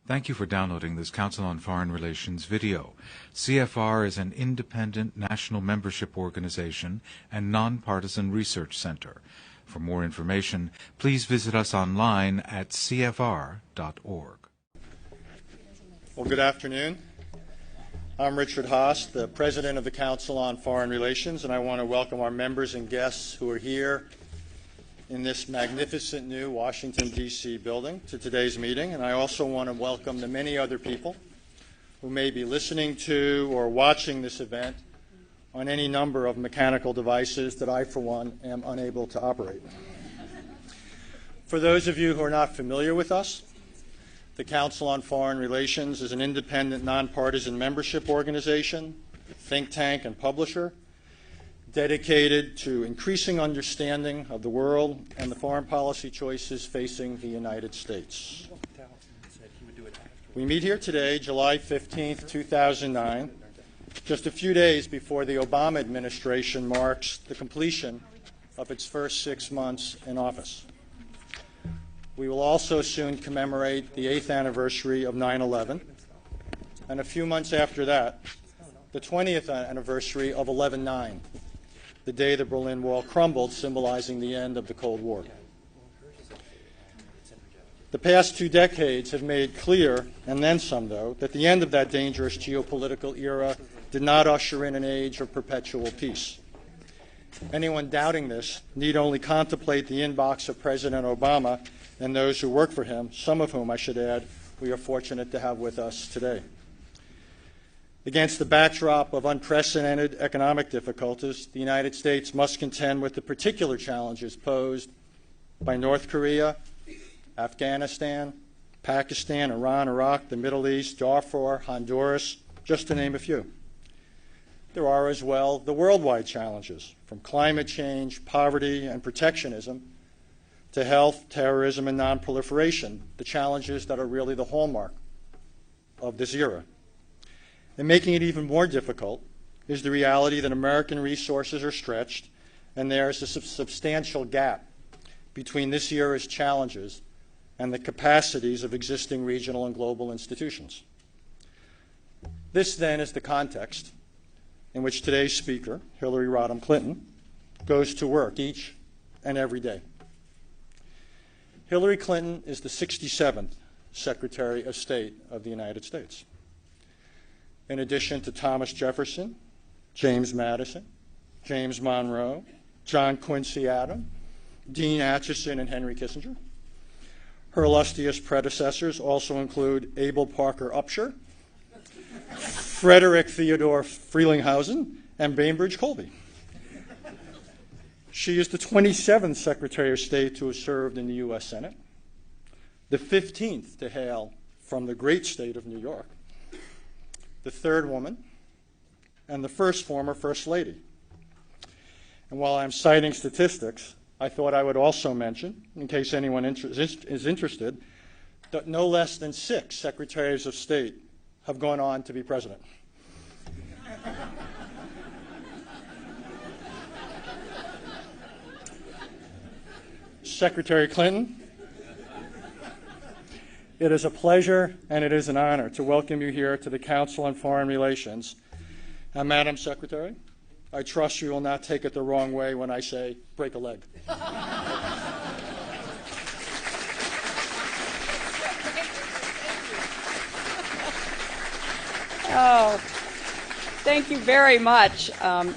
Thank you for downloading this Council on Foreign Relations video. CFR is an independent national membership organization and nonpartisan research center. For more information, please visit us online at cfr.org. Well, good afternoon. I'm Richard Haass, the President of the Council on Foreign Relations, and I want to welcome our members and guests who are here in this magnificent new Washington, D.C. building to today's meeting. And I also want to welcome the many other people who may be listening to or watching this event on any number of mechanical devices that I, for one, am unable to operate. For those of you who are not familiar with us, the Council on Foreign Relations is an independent, nonpartisan membership organization, think tank, and publisher dedicated to increasing understanding of the world and the foreign policy choices facing the United States. We meet here today, July 15th, 2009, just a few days before the Obama administration marks the completion of its first 6 months in office. We will also soon commemorate the 8th anniversary of 9/11, and a few months after that, the 20th anniversary of 11/9, the day the Berlin Wall crumbled, symbolizing the end of the Cold War. The past 2 decades have made clear, and then some though, that the end of that dangerous geopolitical era did not usher in an age of perpetual peace. Anyone doubting this need only contemplate the inbox of President Obama and those who work for him, some of whom, I should add, we are fortunate to have with us today. Against the backdrop of unprecedented economic difficulties, the United States must contend with the particular challenges posed by North Korea, Afghanistan, Pakistan, Iran, Iraq, the Middle East, Darfur, Honduras, just to name a few. There are as well the worldwide challenges, from climate change, poverty, and protectionism, to health, terrorism, and nonproliferation, the challenges that are really the hallmark of this era. And making it even more difficult is the reality that American resources are stretched, and there is a substantial gap between this era's challenges and the capacities of existing regional and global institutions. This, then, is the context in which today's speaker, Hillary Rodham Clinton, goes to work each and every day. Hillary Clinton is the 67th Secretary of State of the United States. In addition to Thomas Jefferson, James Madison, James Monroe, John Quincy Adams, Dean Acheson, and Henry Kissinger. Her illustrious predecessors also include Abel Parker Upshur, Frederick Theodore Frelinghuysen, and Bainbridge Colby. She is the 27th Secretary of State to have served in the U.S. Senate, the 15th to hail from the great state of New York, the 3rd woman, and the 1st former First Lady. And while I'm citing statistics, I thought I would also mention, in case anyone is interested, that no less than 6 Secretaries of State have gone on to be president. Secretary Clinton, it is a pleasure and it is an honor to welcome you here to the Council on Foreign Relations. And Madam Secretary, I trust you will not take it the wrong way when I say break a leg. Oh, thank you very much,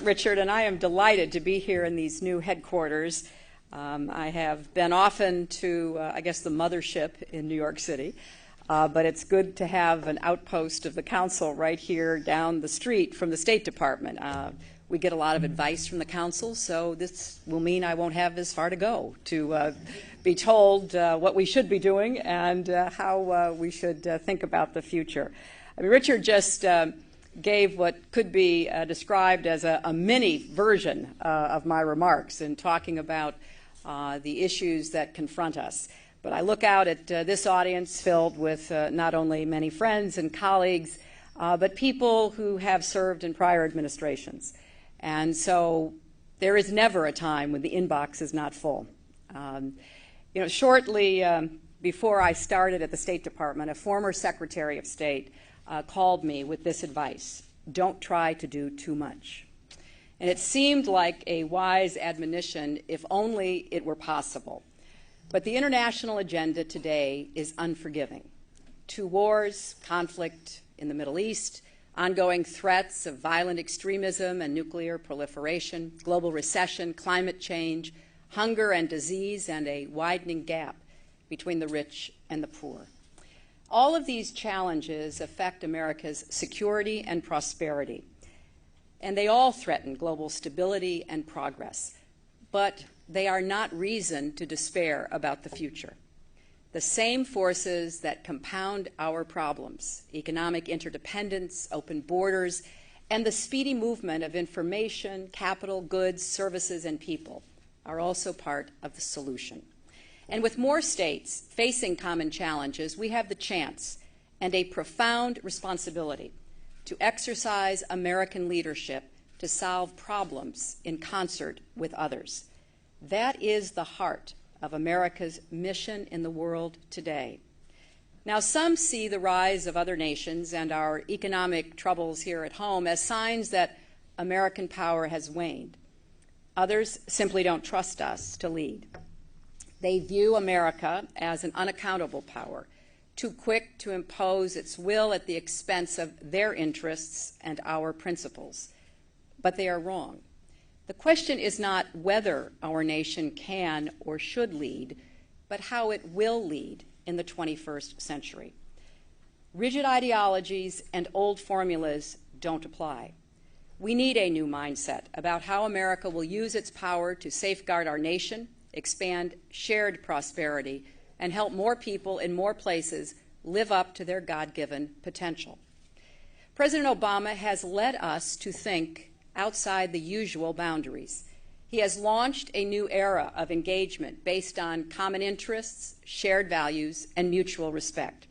Richard, and I am delighted to be here in these new headquarters. I have been often to, I guess, the mothership in New York City, but it's good to have an outpost of the Council right here down the street from the State Department. We get a lot of advice from the Council, so this will mean I won't have as far to go to be told what we should be doing and how we should think about the future. I mean, Richard just gave what could be described as a mini version of my remarks in talking about the issues that confront us. But I look out at this audience filled with not only many friends and colleagues, but people who have served in prior administrations. And so there is never a time when the inbox is not full. Shortly before I started at the State Department, a former Secretary of State called me with this advice: don't try to do too much. And it seemed like a wise admonition if only it were possible. But the international agenda today is unforgiving. 2 wars, conflict in the Middle East, ongoing threats of violent extremism and nuclear proliferation, global recession, climate change, hunger and disease, and a widening gap between the rich and the poor. All of these challenges affect America's security and prosperity, and they all threaten global stability and progress. But they are not reason to despair about the future. The same forces that compound our problems, economic interdependence, open borders, and the speedy movement of information, capital, goods, services, and people, are also part of the solution. And with more states facing common challenges, we have the chance and a profound responsibility to exercise American leadership to solve problems in concert with others. That is the heart of America's mission in the world today. Now, some see the rise of other nations and our economic troubles here at home as signs that American power has waned. Others simply don't trust us to lead. They view America as an unaccountable power, too quick to impose its will at the expense of their interests and our principles. But they are wrong. The question is not whether our nation can or should lead, but how it will lead in the 21st century. Rigid ideologies and old formulas don't apply. We need a new mindset about how America will use its power to safeguard our nation, expand shared prosperity, and help more people in more places live up to their God-given potential. President Obama has led us to think outside the usual boundaries. He has launched a new era of engagement based on common interests, shared values, and mutual respect.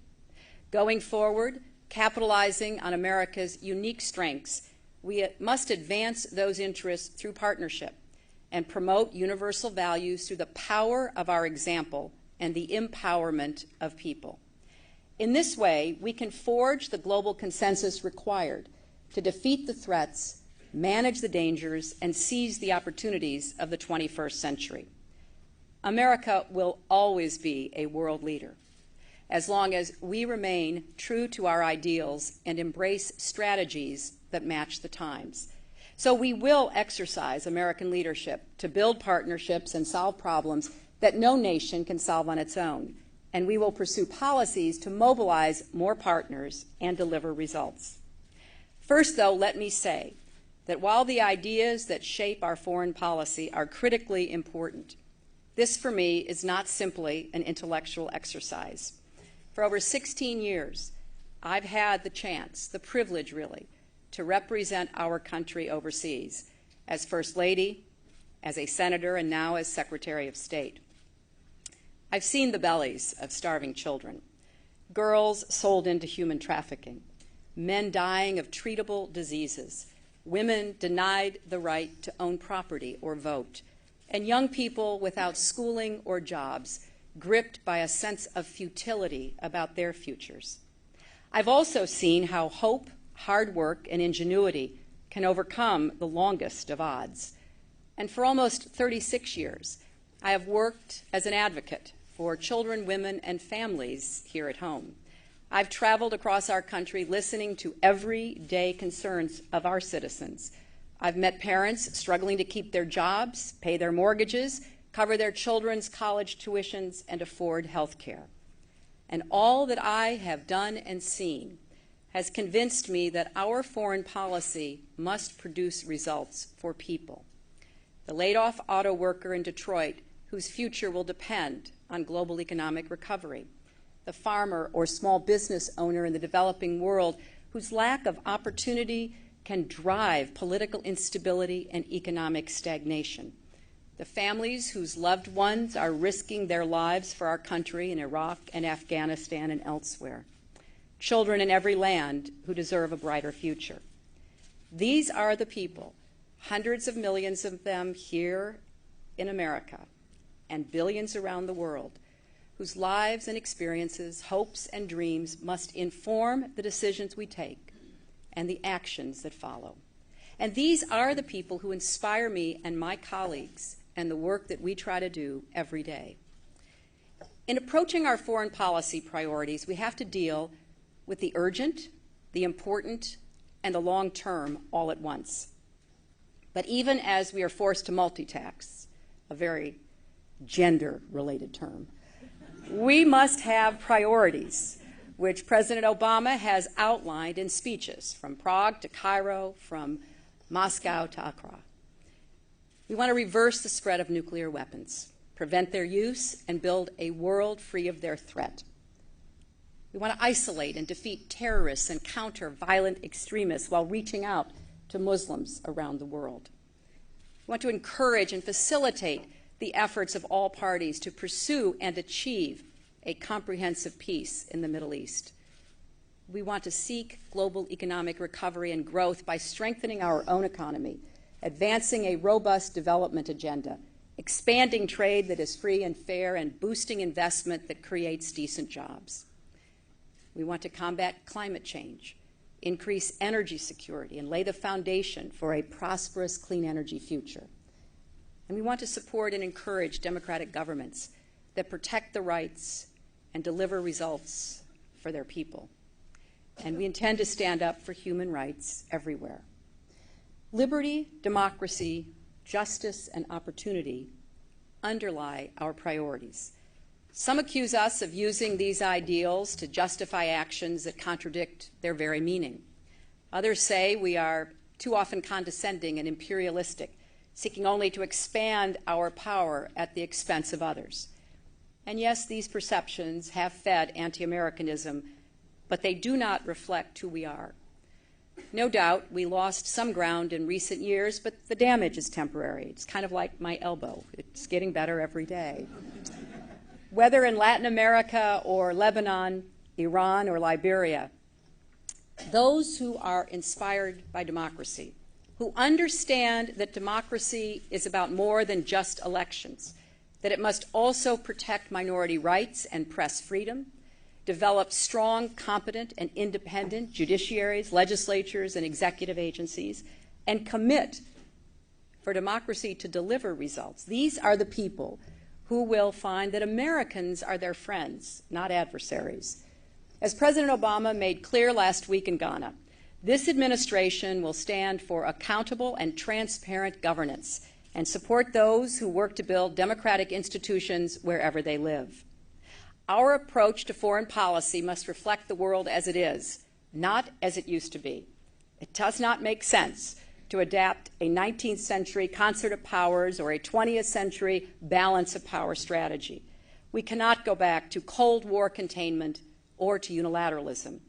Going forward, capitalizing on America's unique strengths, we must advance those interests through partnership and promote universal values through the power of our example and the empowerment of people. In this way, we can forge the global consensus required to defeat the threats, manage the dangers, and seize the opportunities of the 21st century. America will always be a world leader as long as we remain true to our ideals and embrace strategies that match the times. So we will exercise American leadership to build partnerships and solve problems that no nation can solve on its own. And we will pursue policies to mobilize more partners and deliver results. First, though, let me say that while the ideas that shape our foreign policy are critically important, this for me is not simply an intellectual exercise. For over 16 years, I've had the chance, the privilege really, to represent our country overseas as First Lady, as a Senator, and now as Secretary of State. I've seen the bellies of starving children, girls sold into human trafficking, men dying of treatable diseases, women denied the right to own property or vote, and young people without schooling or jobs, gripped by a sense of futility about their futures. I've also seen how hope, hard work, and ingenuity can overcome the longest of odds. And for almost 36 years, I have worked as an advocate for children, women, and families here at home. I've traveled across our country listening to everyday concerns of our citizens. I've met parents struggling to keep their jobs, pay their mortgages, cover their children's college tuitions, and afford health care. And all that I have done and seen has convinced me that our foreign policy must produce results for people. The laid-off auto worker in Detroit, whose future will depend on global economic recovery. The farmer or small business owner in the developing world whose lack of opportunity can drive political instability and economic stagnation. The families whose loved ones are risking their lives for our country in Iraq and Afghanistan and elsewhere. Children in every land who deserve a brighter future. These are the people, hundreds of millions of them here in America and billions around the world, whose lives and experiences, hopes and dreams must inform the decisions we take and the actions that follow. And these are the people who inspire me and my colleagues and the work that we try to do every day. In approaching our foreign policy priorities, we have to deal with the urgent, the important, and the long-term all at once. But even as we are forced to multitask, a very gender-related term, we must have priorities, which President Obama has outlined in speeches from Prague to Cairo, from Moscow to Accra. We want to reverse the spread of nuclear weapons, prevent their use, and build a world free of their threat. We want to isolate and defeat terrorists and counter violent extremists while reaching out to Muslims around the world. We want to encourage and facilitate the efforts of all parties to pursue and achieve a comprehensive peace in the Middle East. We want to seek global economic recovery and growth by strengthening our own economy, advancing a robust development agenda, expanding trade that is free and fair, and boosting investment that creates decent jobs. We want to combat climate change, increase energy security, and lay the foundation for a prosperous clean energy future. And we want to support and encourage democratic governments that protect the rights and deliver results for their people. And we intend to stand up for human rights everywhere. Liberty, democracy, justice, and opportunity underlie our priorities. Some accuse us of using these ideals to justify actions that contradict their very meaning. Others say we are too often condescending and imperialistic, seeking only to expand our power at the expense of others. And yes, these perceptions have fed anti-Americanism, but they do not reflect who we are. No doubt we lost some ground in recent years, but the damage is temporary. It's kind of like my elbow. It's getting better every day. Whether in Latin America or Lebanon, Iran or Liberia, those who are inspired by democracy, who understand that democracy is about more than just elections, that it must also protect minority rights and press freedom, develop strong, competent, and independent judiciaries, legislatures, and executive agencies, and commit for democracy to deliver results. These are the people who will find that Americans are their friends, not adversaries. As President Obama made clear last week in Ghana, this administration will stand for accountable and transparent governance and support those who work to build democratic institutions wherever they live. Our approach to foreign policy must reflect the world as it is, not as it used to be. It does not make sense to adapt a 19th century concert of powers or a 20th century balance of power strategy. We cannot go back to Cold War containment or to unilateralism.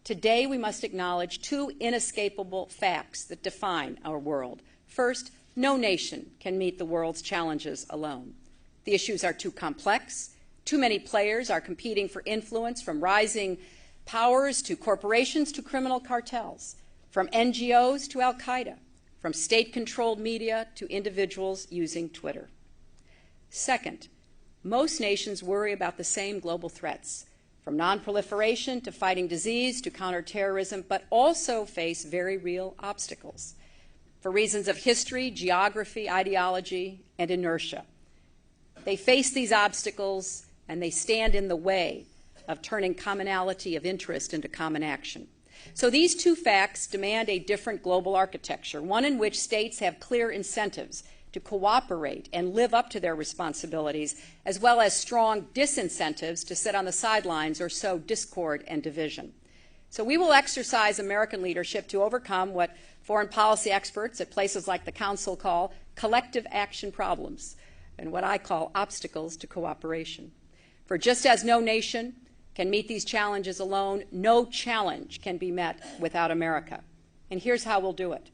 Today, we must acknowledge two inescapable facts that define our world. First, no nation can meet the world's challenges alone. The issues are too complex. Too many players are competing for influence, from rising powers to corporations to criminal cartels, from NGOs to Al-Qaeda, from state-controlled media to individuals using Twitter. Second, most nations worry about the same global threats, from non-proliferation to fighting disease to counterterrorism, but also face very real obstacles for reasons of history, geography, ideology, and inertia. They face these obstacles and they stand in the way of turning commonality of interest into common action. So these two facts demand a different global architecture, one in which states have clear incentives to cooperate and live up to their responsibilities, as well as strong disincentives to sit on the sidelines or sow discord and division. So we will exercise American leadership to overcome what foreign policy experts at places like the Council call collective action problems, and what I call obstacles to cooperation. For just as no nation can meet these challenges alone, no challenge can be met without America. And here's how we'll do it.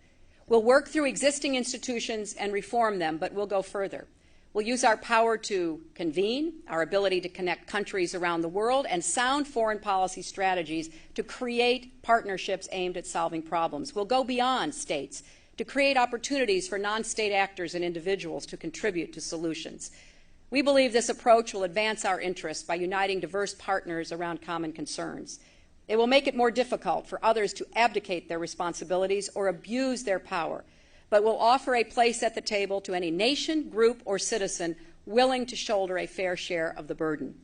We'll work through existing institutions and reform them, but we'll go further. We'll use our power to convene, our ability to connect countries around the world, and sound foreign policy strategies to create partnerships aimed at solving problems. We'll go beyond states to create opportunities for non-state actors and individuals to contribute to solutions. We believe this approach will advance our interests by uniting diverse partners around common concerns. It will make it more difficult for others to abdicate their responsibilities or abuse their power, but will offer a place at the table to any nation, group, or citizen willing to shoulder a fair share of the burden.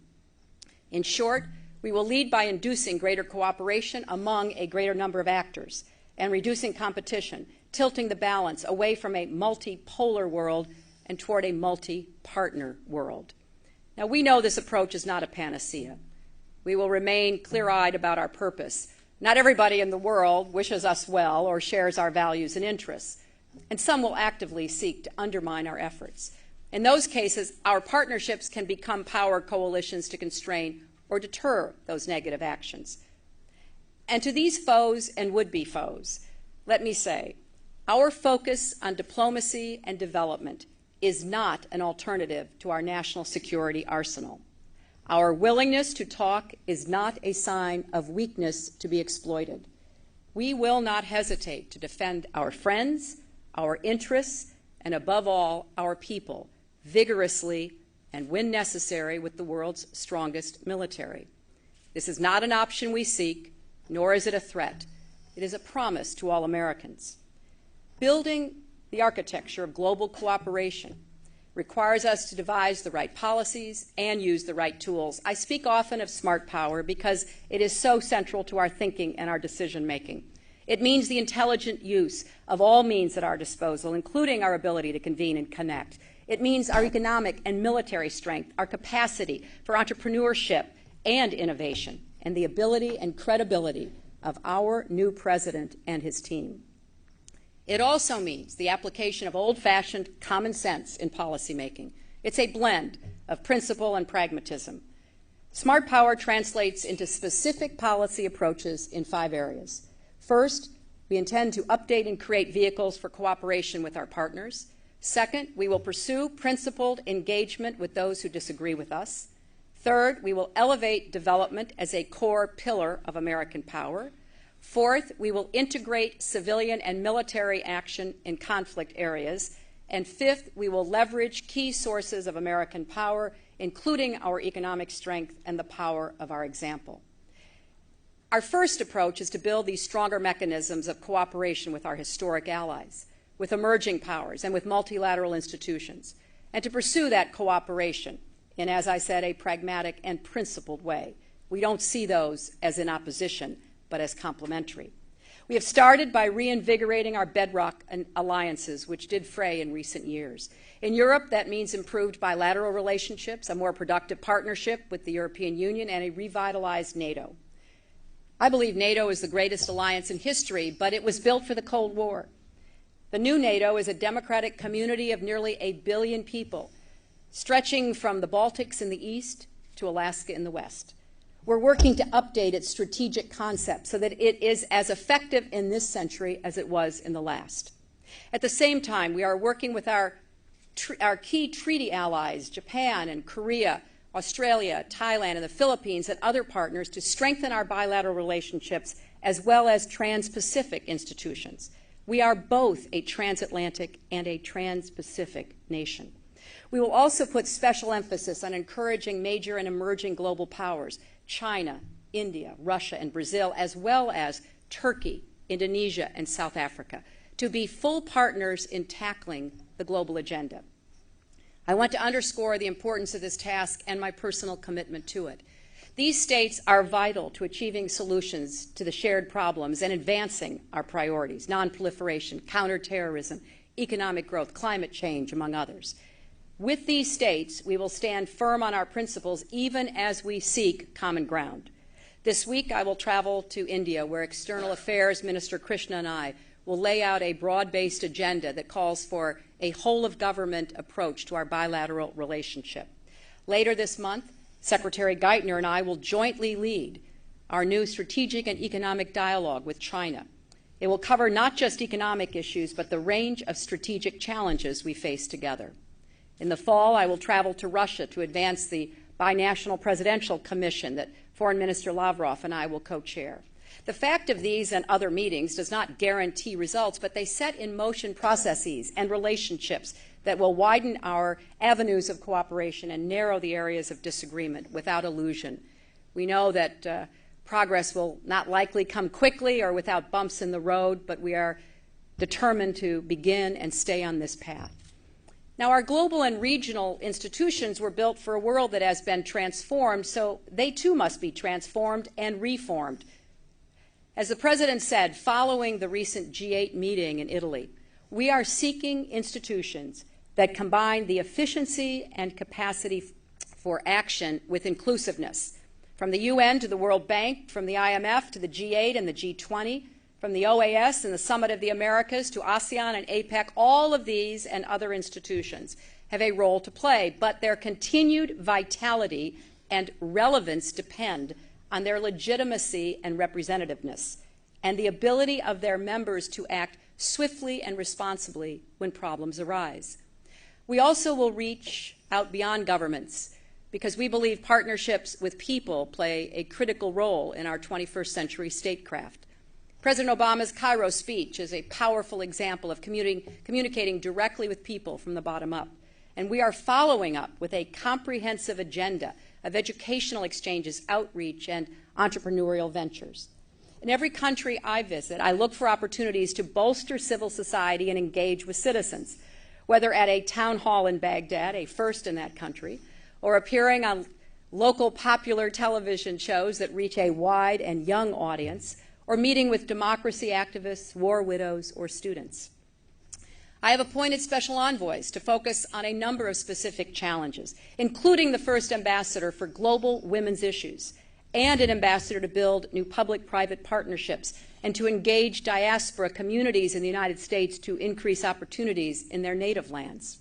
In short, we will lead by inducing greater cooperation among a greater number of actors and reducing competition, tilting the balance away from a multipolar world and toward a multi-partner world. Now, we know this approach is not a panacea. We will remain clear-eyed about our purpose. Not everybody in the world wishes us well or shares our values and interests, and some will actively seek to undermine our efforts. In those cases, our partnerships can become power coalitions to constrain or deter those negative actions. And to these foes and would-be foes, let me say, our focus on diplomacy and development is not an alternative to our national security arsenal. Our willingness to talk is not a sign of weakness to be exploited. We will not hesitate to defend our friends, our interests, and above all, our people, vigorously and when necessary with the world's strongest military. This is not an option we seek, nor is it a threat. It is a promise to all Americans. Building the architecture of global cooperation requires us to devise the right policies and use the right tools. I speak often of smart power because it is so central to our thinking and our decision-making. It means the intelligent use of all means at our disposal, including our ability to convene and connect. It means our economic and military strength, our capacity for entrepreneurship and innovation, and the ability and credibility of our new president and his team. It also means the application of old-fashioned common sense in policymaking. It's a blend of principle and pragmatism. Smart power translates into specific policy approaches in 5 areas. First, we intend to update and create vehicles for cooperation with our partners. Second, we will pursue principled engagement with those who disagree with us. Third, we will elevate development as a core pillar of American power. Fourth, we will integrate civilian and military action in conflict areas. And fifth, we will leverage key sources of American power, including our economic strength and the power of our example. Our first approach is to build these stronger mechanisms of cooperation with our historic allies, with emerging powers, and with multilateral institutions, and to pursue that cooperation in, as I said, a pragmatic and principled way. We don't see those as in opposition, but as complementary. We have started by reinvigorating our bedrock alliances, which did fray in recent years. In Europe, that means improved bilateral relationships, a more productive partnership with the European Union, and a revitalized NATO. I believe NATO is the greatest alliance in history, but it was built for the Cold War. The new NATO is a democratic community of nearly 1 billion people, stretching from the Baltics in the east to Alaska in the west. We're working to update its strategic concept so that it is as effective in this century as it was in the last. At the same time, we are working with our key treaty allies, Japan and Korea, Australia, Thailand, and the Philippines, and other partners to strengthen our bilateral relationships as well as trans-Pacific institutions. We are both a transatlantic and a trans-Pacific nation. We will also put special emphasis on encouraging major and emerging global powers, China, India, Russia, and Brazil, as well as Turkey, Indonesia, and South Africa, to be full partners in tackling the global agenda. I want to underscore the importance of this task and my personal commitment to it. These states are vital to achieving solutions to the shared problems and advancing our priorities: nonproliferation, counterterrorism, economic growth, climate change, among others. With these states, we will stand firm on our principles even as we seek common ground. This week, I will travel to India, where External Affairs Minister Krishna and I will lay out a broad-based agenda that calls for a whole-of-government approach to our bilateral relationship. Later this month, Secretary Geithner and I will jointly lead our new strategic and economic dialogue with China. It will cover not just economic issues, but the range of strategic challenges we face together. In the fall, I will travel to Russia to advance the binational presidential commission that Foreign Minister Lavrov and I will co-chair. The fact of these and other meetings does not guarantee results, but they set in motion processes and relationships that will widen our avenues of cooperation and narrow the areas of disagreement without illusion. We know that progress will not likely come quickly or without bumps in the road, but we are determined to begin and stay on this path. Now, our global and regional institutions were built for a world that has been transformed, so they too must be transformed and reformed. As the President said, following the recent G8 meeting in Italy, we are seeking institutions that combine the efficiency and capacity for action with inclusiveness. From the UN to the World Bank, from the IMF to the G8 and the G20, from the OAS and the Summit of the Americas to ASEAN and APEC, all of these and other institutions have a role to play, but their continued vitality and relevance depend on their legitimacy and representativeness, and the ability of their members to act swiftly and responsibly when problems arise. We also will reach out beyond governments because we believe partnerships with people play a critical role in our 21st century statecraft. President Obama's Cairo speech is a powerful example of communicating directly with people from the bottom up, and we are following up with a comprehensive agenda of educational exchanges, outreach, and entrepreneurial ventures. In every country I visit, I look for opportunities to bolster civil society and engage with citizens, whether at a town hall in Baghdad, a first in that country, or appearing on local popular television shows that reach a wide and young audience, or meeting with democracy activists, war widows, or students. I have appointed special envoys to focus on a number of specific challenges, including the first ambassador for global women's issues and an ambassador to build new public-private partnerships and to engage diaspora communities in the United States to increase opportunities in their native lands.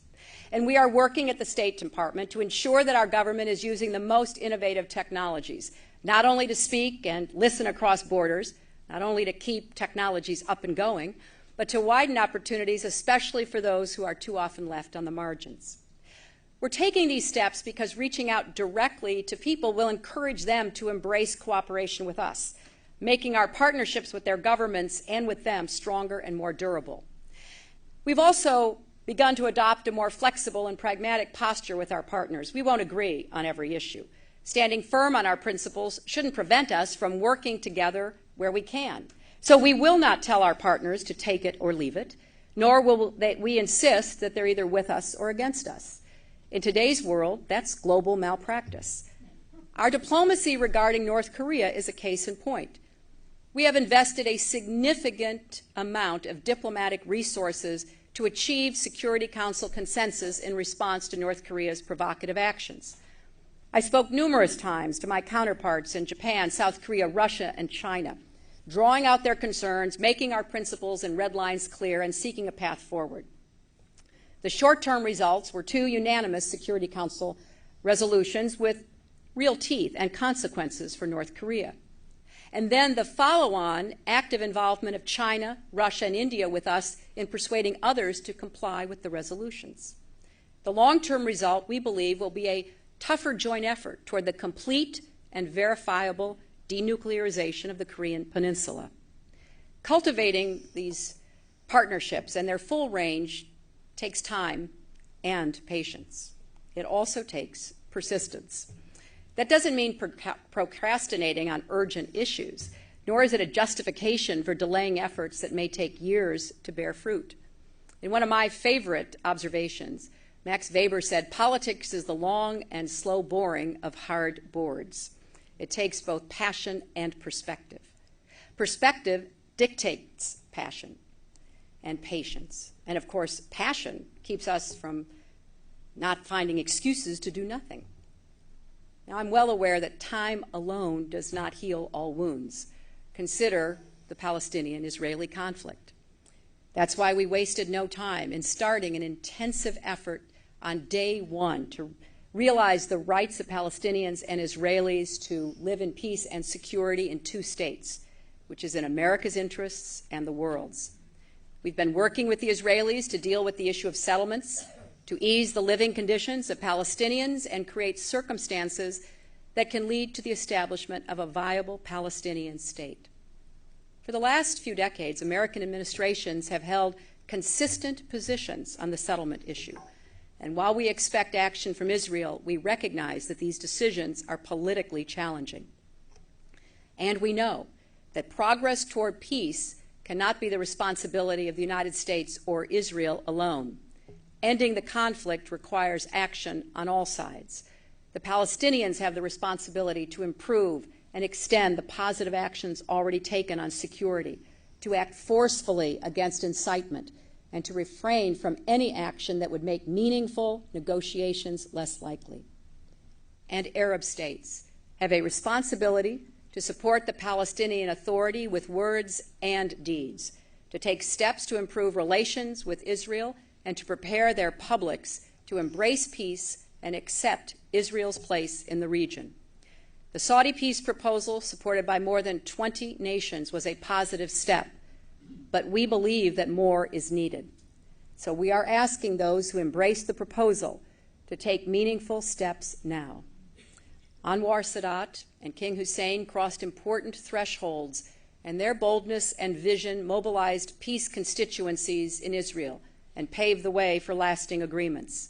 And we are working at the State Department to ensure that our government is using the most innovative technologies, not only to speak and listen across borders, not only to keep technologies up and going, but to widen opportunities, especially for those who are too often left on the margins. We're taking these steps because reaching out directly to people will encourage them to embrace cooperation with us, making our partnerships with their governments and with them stronger and more durable. We've also begun to adopt a more flexible and pragmatic posture with our partners. We won't agree on every issue. Standing firm on our principles shouldn't prevent us from working together where we can. So we will not tell our partners to take it or leave it, nor will we insist that they're either with us or against us. In today's world, that's global malpractice. Our diplomacy regarding North Korea is a case in point. We have invested a significant amount of diplomatic resources to achieve Security Council consensus in response to North Korea's provocative actions. I spoke numerous times to my counterparts in Japan, South Korea, Russia, and China, drawing out their concerns, making our principles and red lines clear, and seeking a path forward. The short-term results were 2 unanimous Security Council resolutions with real teeth and consequences for North Korea. And then the follow-on active involvement of China, Russia, and India with us in persuading others to comply with the resolutions. The long-term result, we believe, will be a tougher joint effort toward the complete and verifiable denuclearization of the Korean Peninsula. Cultivating these partnerships and their full range takes time and patience. It also takes persistence. That doesn't mean procrastinating on urgent issues, nor is it a justification for delaying efforts that may take years to bear fruit. In one of my favorite observations, Max Weber said, "Politics is the long and slow boring of hard boards." It takes both passion and perspective. Perspective dictates passion and patience. And of course, passion keeps us from not finding excuses to do nothing. Now, I'm well aware that time alone does not heal all wounds. Consider the Palestinian-Israeli conflict. That's why we wasted no time in starting an intensive effort on day one to realize the rights of Palestinians and Israelis to live in peace and security in 2 states, which is in America's interests and the world's. We've been working with the Israelis to deal with the issue of settlements, to ease the living conditions of Palestinians and create circumstances that can lead to the establishment of a viable Palestinian state. For the last few decades, American administrations have held consistent positions on the settlement issue. And while we expect action from Israel, we recognize that these decisions are politically challenging. And we know that progress toward peace cannot be the responsibility of the United States or Israel alone. Ending the conflict requires action on all sides. The Palestinians have the responsibility to improve and extend the positive actions already taken on security, to act forcefully against incitement, and to refrain from any action that would make meaningful negotiations less likely. And Arab states have a responsibility to support the Palestinian Authority with words and deeds, to take steps to improve relations with Israel, and to prepare their publics to embrace peace and accept Israel's place in the region. The Saudi peace proposal, supported by more than 20 nations, was a positive step, but we believe that more is needed. So we are asking those who embrace the proposal to take meaningful steps now. Anwar Sadat and King Hussein crossed important thresholds, and their boldness and vision mobilized peace constituencies in Israel and paved the way for lasting agreements.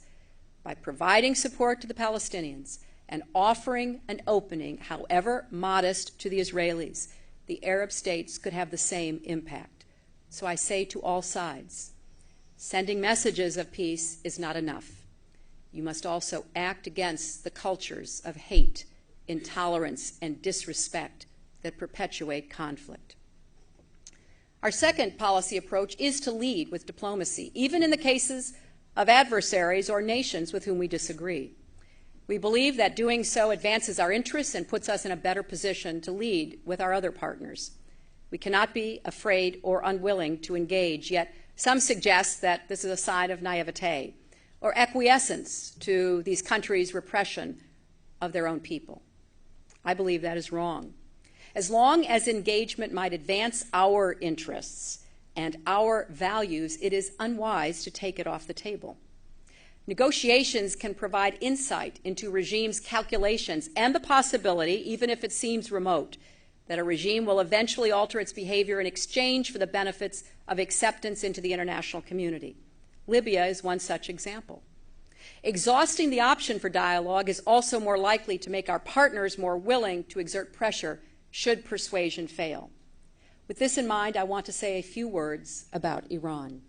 By providing support to the Palestinians and offering an opening, however modest, to the Israelis, the Arab states could have the same impact. So I say to all sides, sending messages of peace is not enough. You must also act against the cultures of hate, intolerance, and disrespect that perpetuate conflict. Our second policy approach is to lead with diplomacy, even in the cases of adversaries or nations with whom we disagree. We believe that doing so advances our interests and puts us in a better position to lead with our other partners. We cannot be afraid or unwilling to engage, yet some suggest that this is a sign of naivete or acquiescence to these countries' repression of their own people. I believe that is wrong. As long as engagement might advance our interests and our values, it is unwise to take it off the table. Negotiations can provide insight into regimes' calculations and the possibility, even if it seems remote, that a regime will eventually alter its behavior in exchange for the benefits of acceptance into the international community. Libya is one such example. Exhausting the option for dialogue is also more likely to make our partners more willing to exert pressure should persuasion fail. With this in mind, I want to say a few words about Iran.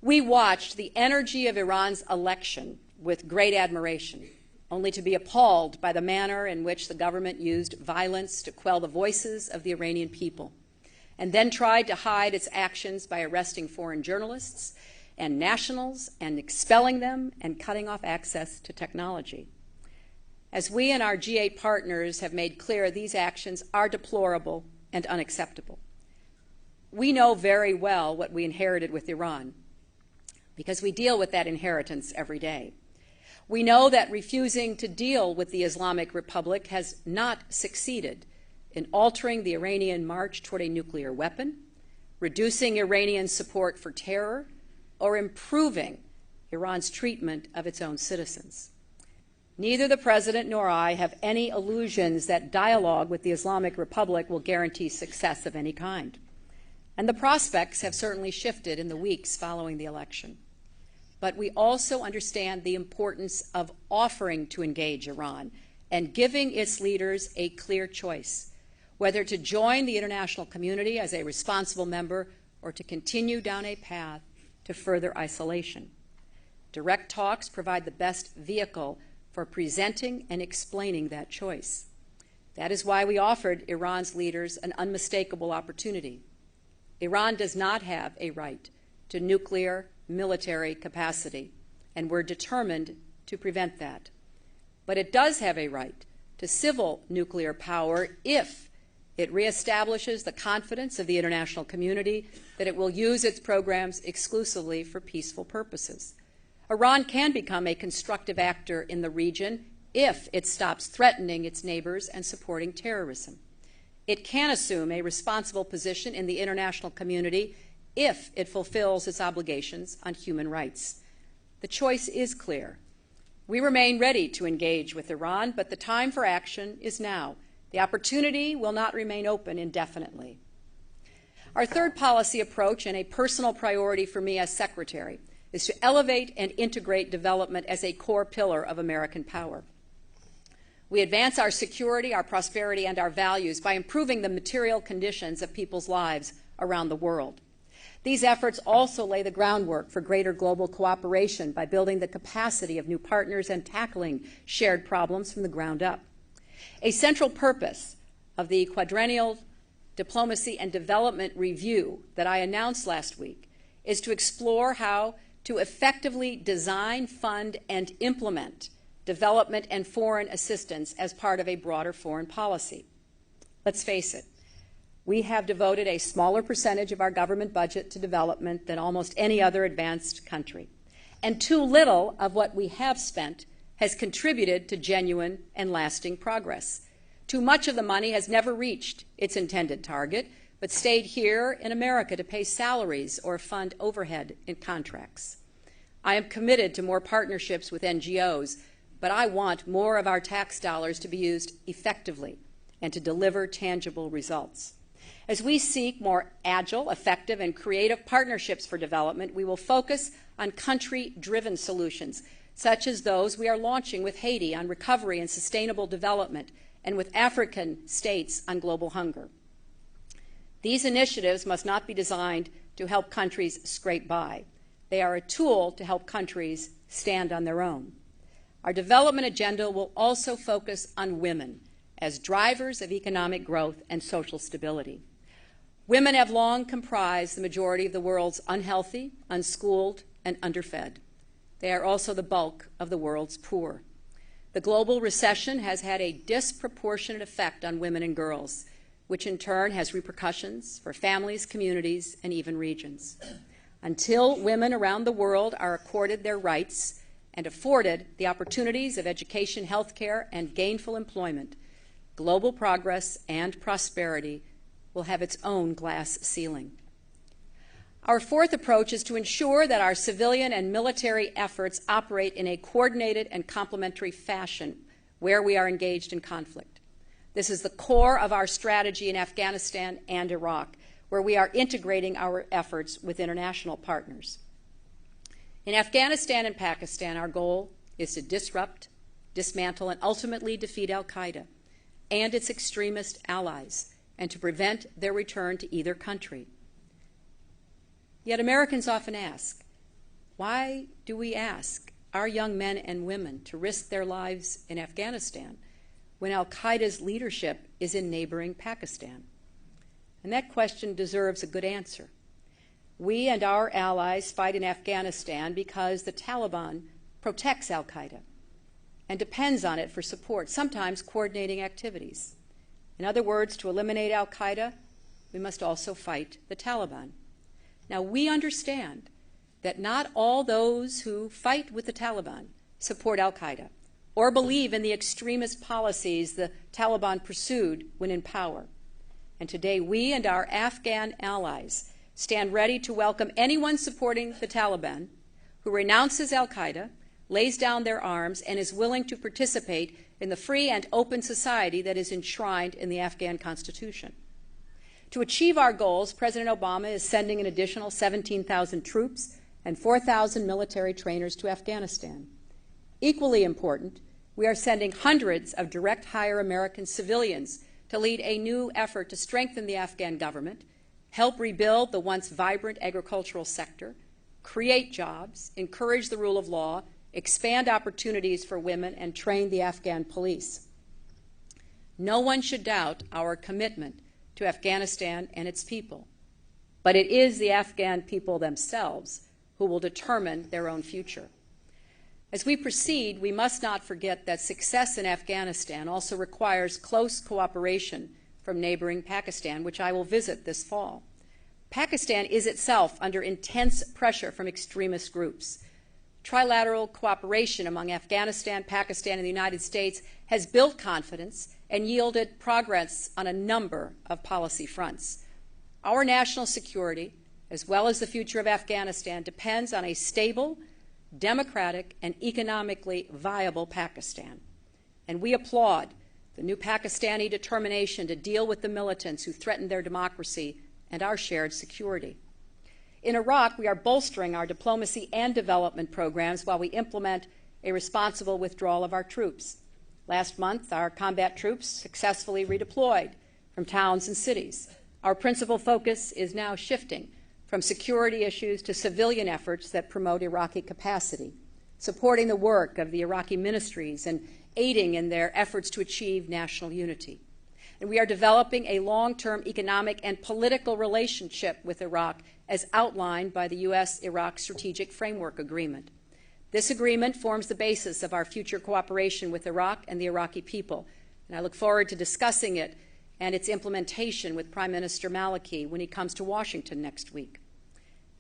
We watched the energy of Iran's election with great admiration, only to be appalled by the manner in which the government used violence to quell the voices of the Iranian people, and then tried to hide its actions by arresting foreign journalists and nationals and expelling them and cutting off access to technology. As we and our G8 partners have made clear, these actions are deplorable and unacceptable. We know very well what we inherited with Iran, because we deal with that inheritance every day. We know that refusing to deal with the Islamic Republic has not succeeded in altering the Iranian march toward a nuclear weapon, reducing Iranian support for terror, or improving Iran's treatment of its own citizens. Neither the President nor I have any illusions that dialogue with the Islamic Republic will guarantee success of any kind. And the prospects have certainly shifted in the weeks following the election. But we also understand the importance of offering to engage Iran and giving its leaders a clear choice, whether to join the international community as a responsible member or to continue down a path to further isolation. Direct talks provide the best vehicle for presenting and explaining that choice. That is why we offered Iran's leaders an unmistakable opportunity. Iran does not have a right to nuclear military capacity, and we're determined to prevent that. But it does have a right to civil nuclear power if it reestablishes the confidence of the international community that it will use its programs exclusively for peaceful purposes. Iran can become a constructive actor in the region if it stops threatening its neighbors and supporting terrorism. It can assume a responsible position in the international community if it fulfills its obligations on human rights. The choice is clear. We remain ready to engage with Iran, but the time for action is now. The opportunity will not remain open indefinitely. Our third policy approach, and a personal priority for me as Secretary, is to elevate and integrate development as a core pillar of American power. We advance our security, our prosperity, and our values by improving the material conditions of people's lives around the world. These efforts also lay the groundwork for greater global cooperation by building the capacity of new partners and tackling shared problems from the ground up. A central purpose of the Quadrennial Diplomacy and Development Review that I announced last week is to explore how to effectively design, fund, and implement development and foreign assistance as part of a broader foreign policy. Let's face it, we have devoted a smaller percentage of our government budget to development than almost any other advanced country, and too little of what we have spent has contributed to genuine and lasting progress. Too much of the money has never reached its intended target, but stayed here in America to pay salaries or fund overhead in contracts. I am committed to more partnerships with NGOs, but I want more of our tax dollars to be used effectively and to deliver tangible results. As we seek more agile, effective, and creative partnerships for development, we will focus on country-driven solutions, such as those we are launching with Haiti on recovery and sustainable development, and with African states on global hunger. These initiatives must not be designed to help countries scrape by. They are a tool to help countries stand on their own. Our development agenda will also focus on women as drivers of economic growth and social stability. Women have long comprised the majority of the world's unhealthy, unschooled, and underfed. They are also the bulk of the world's poor. The global recession has had a disproportionate effect on women and girls, which in turn has repercussions for families, communities, and even regions. Until women around the world are accorded their rights and afforded the opportunities of education, health care, and gainful employment, global progress and prosperity will have its own glass ceiling. Our fourth approach is to ensure that our civilian and military efforts operate in a coordinated and complementary fashion where we are engaged in conflict. This is the core of our strategy in Afghanistan and Iraq, where we are integrating our efforts with international partners. In Afghanistan and Pakistan, our goal is to disrupt, dismantle, and ultimately defeat al-Qaeda and its extremist allies, and to prevent their return to either country. Yet Americans often ask, why do we ask our young men and women to risk their lives in Afghanistan when al-Qaeda's leadership is in neighboring Pakistan? And that question deserves a good answer. We and our allies fight in Afghanistan because the Taliban protects al-Qaeda and depends on it for support, sometimes coordinating activities. In other words, to eliminate al-Qaeda, we must also fight the Taliban. Now, we understand that not all those who fight with the Taliban support al-Qaeda or believe in the extremist policies the Taliban pursued when in power. And today, we and our Afghan allies stand ready to welcome anyone supporting the Taliban who renounces al-Qaeda, lays down their arms, and is willing to participate in the free and open society that is enshrined in the Afghan Constitution. To achieve our goals, President Obama is sending an additional 17,000 troops and 4,000 military trainers to Afghanistan. Equally important, we are sending hundreds of direct hire American civilians to lead a new effort to strengthen the Afghan government, help rebuild the once vibrant agricultural sector, create jobs, encourage the rule of law, expand opportunities for women, and train the Afghan police. No one should doubt our commitment to Afghanistan and its people, but it is the Afghan people themselves who will determine their own future. As we proceed, we must not forget that success in Afghanistan also requires close cooperation from neighboring Pakistan, which I will visit this fall. Pakistan is itself under intense pressure from extremist groups. Trilateral cooperation among Afghanistan, Pakistan, and the United States has built confidence and yielded progress on a number of policy fronts. Our national security, as well as the future of Afghanistan, depends on a stable, democratic, and economically viable Pakistan. And we applaud the new Pakistani determination to deal with the militants who threaten their democracy and our shared security. In Iraq, we are bolstering our diplomacy and development programs while we implement a responsible withdrawal of our troops. Last month, our combat troops successfully redeployed from towns and cities. Our principal focus is now shifting from security issues to civilian efforts that promote Iraqi capacity, supporting the work of the Iraqi ministries and aiding in their efforts to achieve national unity. And we are developing a long-term economic and political relationship with Iraq as outlined by the U.S.-Iraq Strategic Framework Agreement. This agreement forms the basis of our future cooperation with Iraq and the Iraqi people, and I look forward to discussing it and its implementation with Prime Minister Maliki when he comes to Washington next week.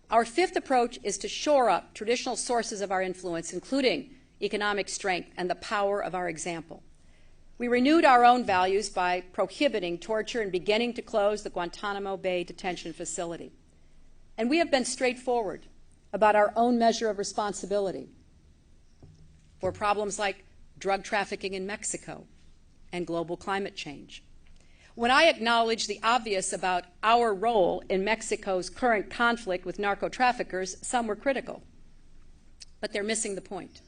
Our fifth approach is to shore up traditional sources of our influence, including economic strength and the power of our example. We renewed our own values by prohibiting torture and beginning to close the Guantanamo Bay detention facility. And we have been straightforward about our own measure of responsibility for problems like drug trafficking in Mexico and global climate change. When I acknowledged the obvious about our role in Mexico's current conflict with narco-traffickers, some were critical. But they're missing the point.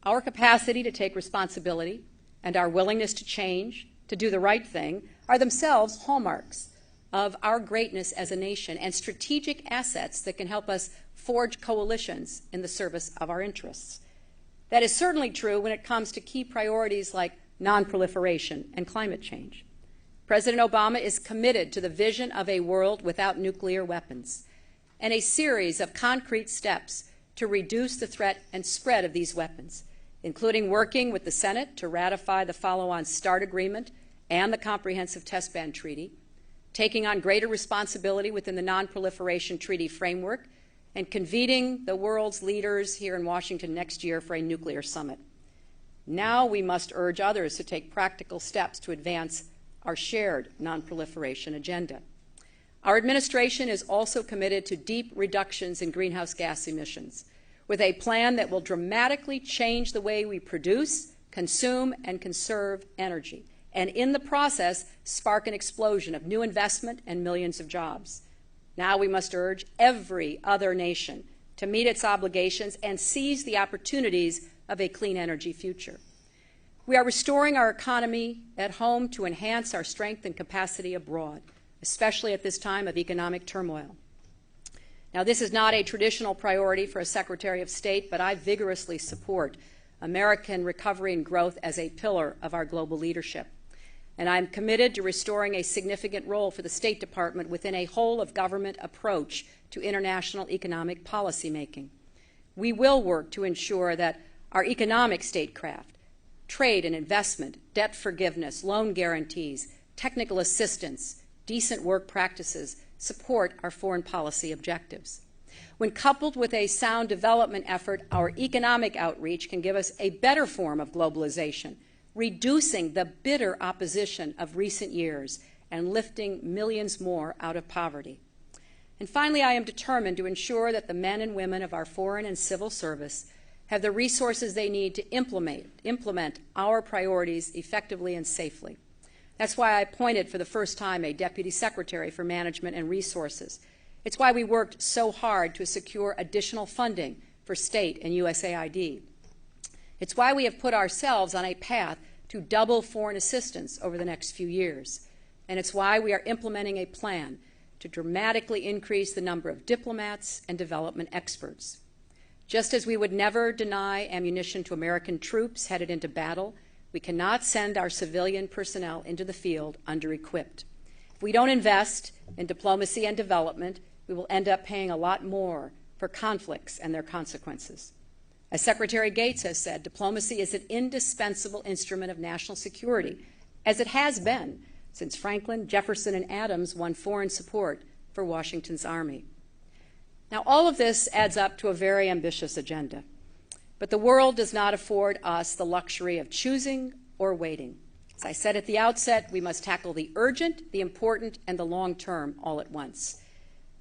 Our capacity to take responsibility and our willingness to change, to do the right thing, are themselves hallmarks of our greatness as a nation and strategic assets that can help us forge coalitions in the service of our interests. That is certainly true when it comes to key priorities like nonproliferation and climate change. President Obama is committed to the vision of a world without nuclear weapons and a series of concrete steps to reduce the threat and spread of these weapons, including working with the Senate to ratify the follow-on START agreement and the Comprehensive Test Ban Treaty, taking on greater responsibility within the Non-Proliferation Treaty framework, and convening the world's leaders here in Washington next year for a nuclear summit. Now we must urge others to take practical steps to advance our shared non-proliferation agenda. Our administration is also committed to deep reductions in greenhouse gas emissions, with a plan that will dramatically change the way we produce, consume, and conserve energy, and in the process spark an explosion of new investment and millions of jobs. Now we must urge every other nation to meet its obligations and seize the opportunities of a clean energy future. We are restoring our economy at home to enhance our strength and capacity abroad, especially at this time of economic turmoil. Now, this is not a traditional priority for a Secretary of State, but I vigorously support American recovery and growth as a pillar of our global leadership. And I'm committed to restoring a significant role for the State Department within a whole-of-government approach to international economic policymaking. We will work to ensure that our economic statecraft, trade and investment, debt forgiveness, loan guarantees, technical assistance, decent work practices support our foreign policy objectives. When coupled with a sound development effort, our economic outreach can give us a better form of globalization, reducing the bitter opposition of recent years and lifting millions more out of poverty. And finally, I am determined to ensure that the men and women of our foreign and civil service have the resources they need to implement our priorities effectively and safely. That's why I appointed for the first time a Deputy Secretary for Management and Resources. It's why we worked so hard to secure additional funding for state and USAID. It's why we have put ourselves on a path to double foreign assistance over the next few years. And it's why we are implementing a plan to dramatically increase the number of diplomats and development experts. Just as we would never deny ammunition to American troops headed into battle, we cannot send our civilian personnel into the field under-equipped. If we don't invest in diplomacy and development, we will end up paying a lot more for conflicts and their consequences. As Secretary Gates has said, diplomacy is an indispensable instrument of national security, as it has been since Franklin, Jefferson, and Adams won foreign support for Washington's army. Now, all of this adds up to a very ambitious agenda. But the world does not afford us the luxury of choosing or waiting. As I said at the outset, we must tackle the urgent, the important, and the long-term all at once.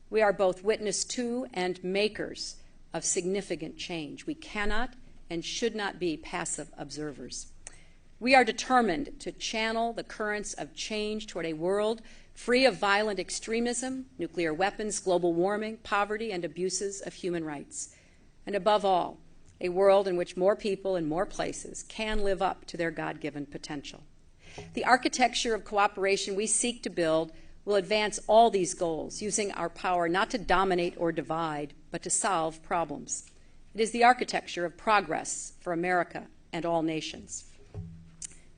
We are both witness to and makers of significant change. We cannot and should not be passive observers. We are determined to channel the currents of change toward a world free of violent extremism, nuclear weapons, global warming, poverty, and abuses of human rights. And above all, a world in which more people in more places can live up to their God-given potential. The architecture of cooperation we seek to build will advance all these goals, using our power not to dominate or divide, but to solve problems. It is the architecture of progress for America and all nations.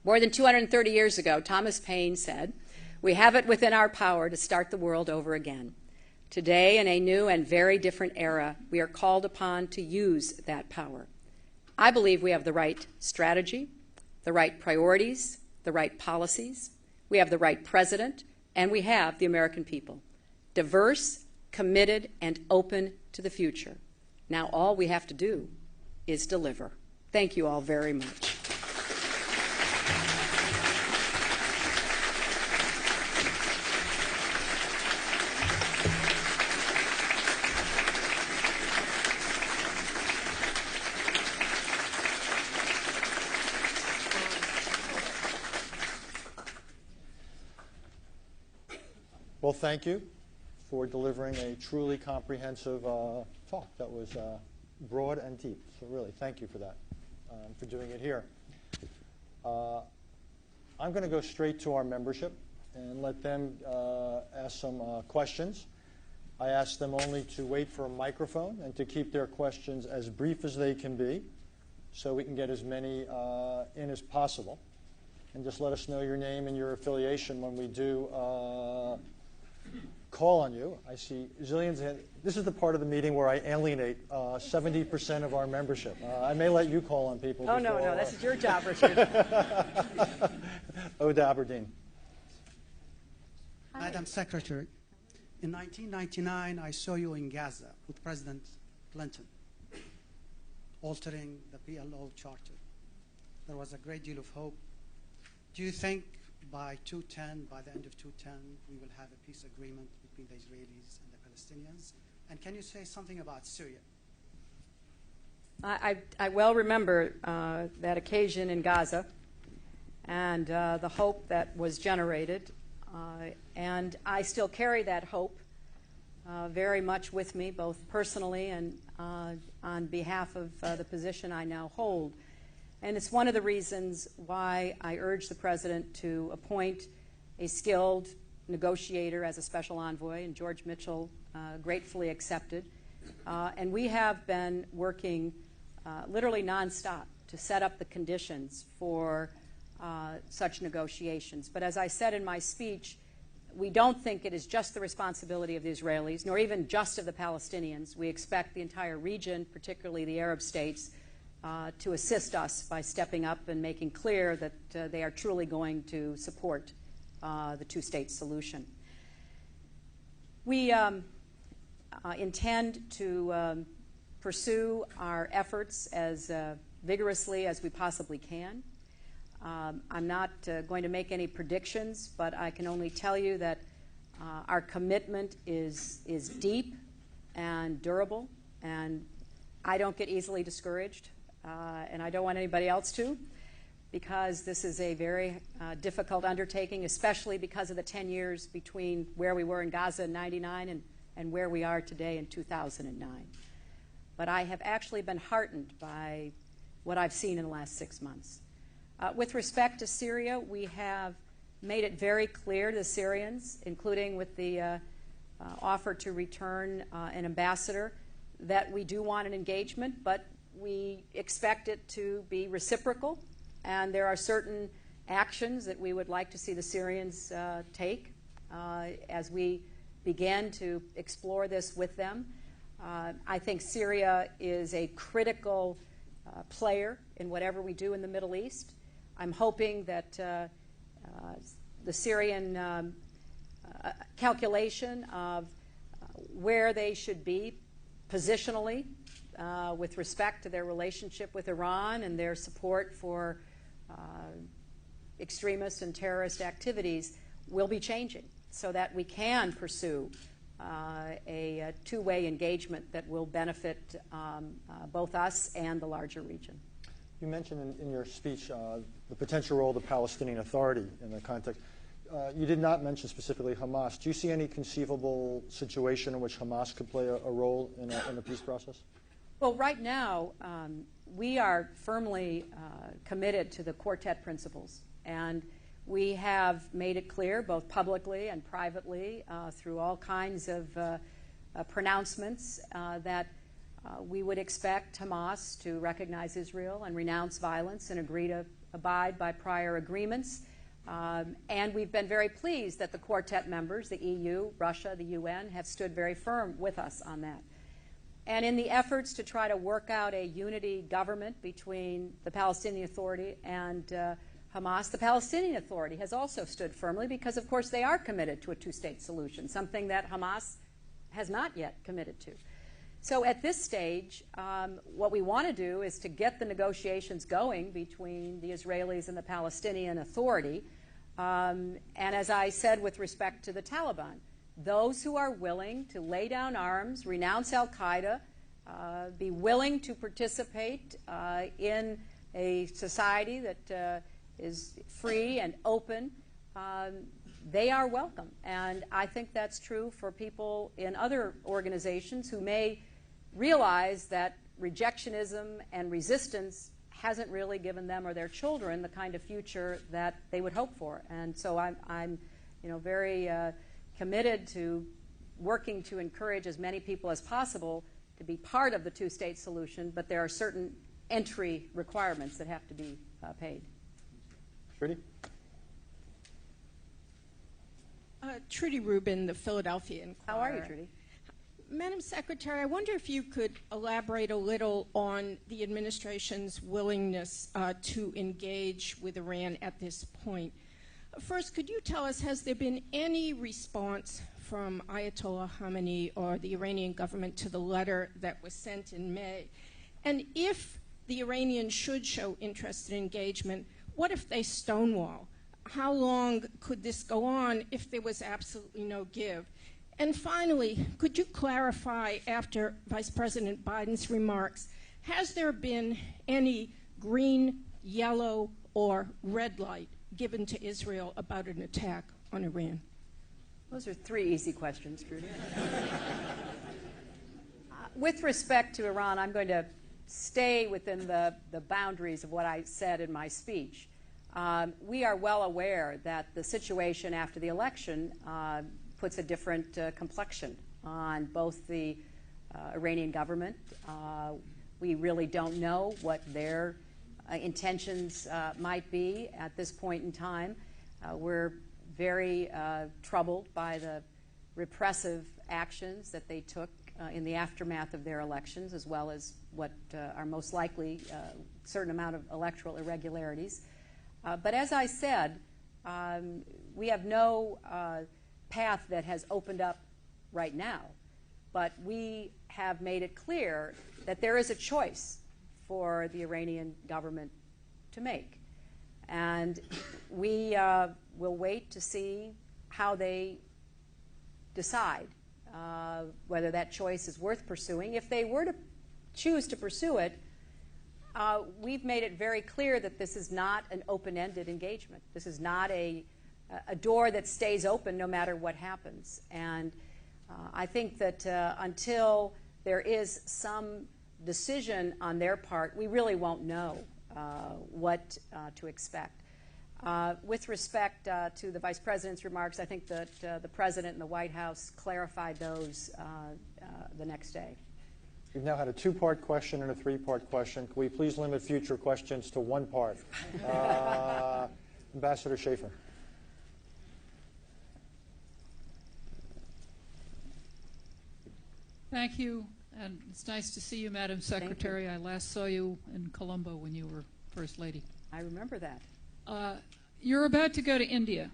More than 230 years ago, Thomas Paine said, "We have it within our power to start the world over again." Today, in a new and very different era, we are called upon to use that power. I believe we have the right strategy, the right priorities, the right policies. We have the right president, and we have the American people, diverse, committed, and open to the future. Now all we have to do is deliver. Thank you all very much. Well, thank you for delivering a truly comprehensive talk that was broad and deep. So really, thank you for that, for doing it here. I'm going to go straight to our membership and let them ask some questions. I ask them only to wait for a microphone and to keep their questions as brief as they can be so we can get as many in as possible. And just let us know your name and your affiliation when we do call on you. I see zillions. This is the part of the meeting where I alienate 70% of our membership. I may let you call on people. Oh, no, this is your job, Richard. Ode Aberdeen. Hi. Madam Secretary, in 1999, I saw you in Gaza with President Clinton, altering the PLO charter. There was a great deal of hope. Do you think by the end of 2010, we will have a peace agreement between the Israelis and the Palestinians? And can you say something about Syria? I well remember that occasion in Gaza and the hope that was generated. And I still carry that hope very much with me, both personally and on behalf of the position I now hold. And it's one of the reasons why I urge the President to appoint a skilled negotiator as a special envoy, and George Mitchell gratefully accepted. And we have been working literally nonstop to set up the conditions for such negotiations. But as I said in my speech, we don't think it is just the responsibility of the Israelis, nor even just of the Palestinians. We expect the entire region, particularly the Arab states, to assist us by stepping up and making clear that they are truly going to support the two-state solution. We intend to pursue our efforts as vigorously as we possibly can. I'm not going to make any predictions, but I can only tell you that our commitment is deep and durable, and I don't get easily discouraged. And I don't want anybody else to, because this is a very difficult undertaking, especially because of the 10 years between where we were in Gaza in '99 and where we are today in 2009. But I have actually been heartened by what I've seen in the last 6 months. With respect to Syria, we have made it very clear to the Syrians, including with the offer to return an ambassador, that we do want an engagement, but we expect it to be reciprocal, and there are certain actions that we would like to see the Syrians take as we begin to explore this with them. I think Syria is a critical player in whatever we do in the Middle East. I'm hoping that the Syrian calculation of where they should be positionally with respect to their relationship with Iran and their support for extremist and terrorist activities will be changing so that we can pursue a two-way engagement that will benefit both us and the larger region. You mentioned in your speech the potential role of the Palestinian Authority in the context. you did not mention specifically Hamas. Do you see any conceivable situation in which Hamas could play a role in the peace process? Well, right now, we are firmly committed to the quartet principles, and we have made it clear, both publicly and privately, through all kinds of pronouncements, that we would expect Hamas to recognize Israel and renounce violence and agree to abide by prior agreements. And we've been very pleased that the quartet members, the EU, Russia, the UN, have stood very firm with us on that. And in the efforts to try to work out a unity government between the Palestinian Authority and Hamas, the Palestinian Authority has also stood firmly because, of course, they are committed to a two-state solution, something that Hamas has not yet committed to. So at this stage, what we want to do is to get the negotiations going between the Israelis and the Palestinian Authority. And as I said with respect to the Taliban, those who are willing to lay down arms, renounce al-Qaeda, be willing to participate in a society that is free and open, they are welcome. And I think that's true for people in other organizations who may realize that rejectionism and resistance hasn't really given them or their children the kind of future that they would hope for. And so I'm very committed to working to encourage as many people as possible to be part of the two-state solution, but there are certain entry requirements that have to be paid. Trudy? Trudy Rubin, the Philadelphia Inquirer. How are you, Trudy? Madam Secretary, I wonder if you could elaborate a little on the administration's willingness to engage with Iran at this point. First, could you tell us, has there been any response from Ayatollah Khamenei or the Iranian government to the letter that was sent in May? And if the Iranians should show interest in engagement, what if they stonewall? How long could this go on if there was absolutely no give? And finally, could you clarify, after Vice President Biden's remarks, has there been any green, yellow, or red light given to Israel about an attack on Iran? Those are three easy questions, Trudy. With respect to Iran, I'm going to stay within the boundaries of what I said in my speech. We are well aware that the situation after the election puts a different complexion on both the Iranian government. We really don't know what their intentions might be at this point in time. We're very troubled by the repressive actions that they took in the aftermath of their elections, as well as what are most likely a certain amount of electoral irregularities. But as I said, we have no path that has opened up right now, but we have made it clear that there is a choice for the Iranian government to make. And we will wait to see how they decide whether that choice is worth pursuing. If they were to choose to pursue it, we've made it very clear that this is not an open-ended engagement. This is not a door that stays open no matter what happens. And I think that until there is some decision on their part, we really won't know what to expect. With respect to the Vice President's remarks, I think that the President and the White House clarified those the next day. We've now had a two-part question and a three-part question. Can we please limit future questions to one part? Ambassador Schaefer. Thank you, and it's nice to see you, Madam Secretary. I last saw you in Colombo when you were First Lady. I remember that. You're about to go to India,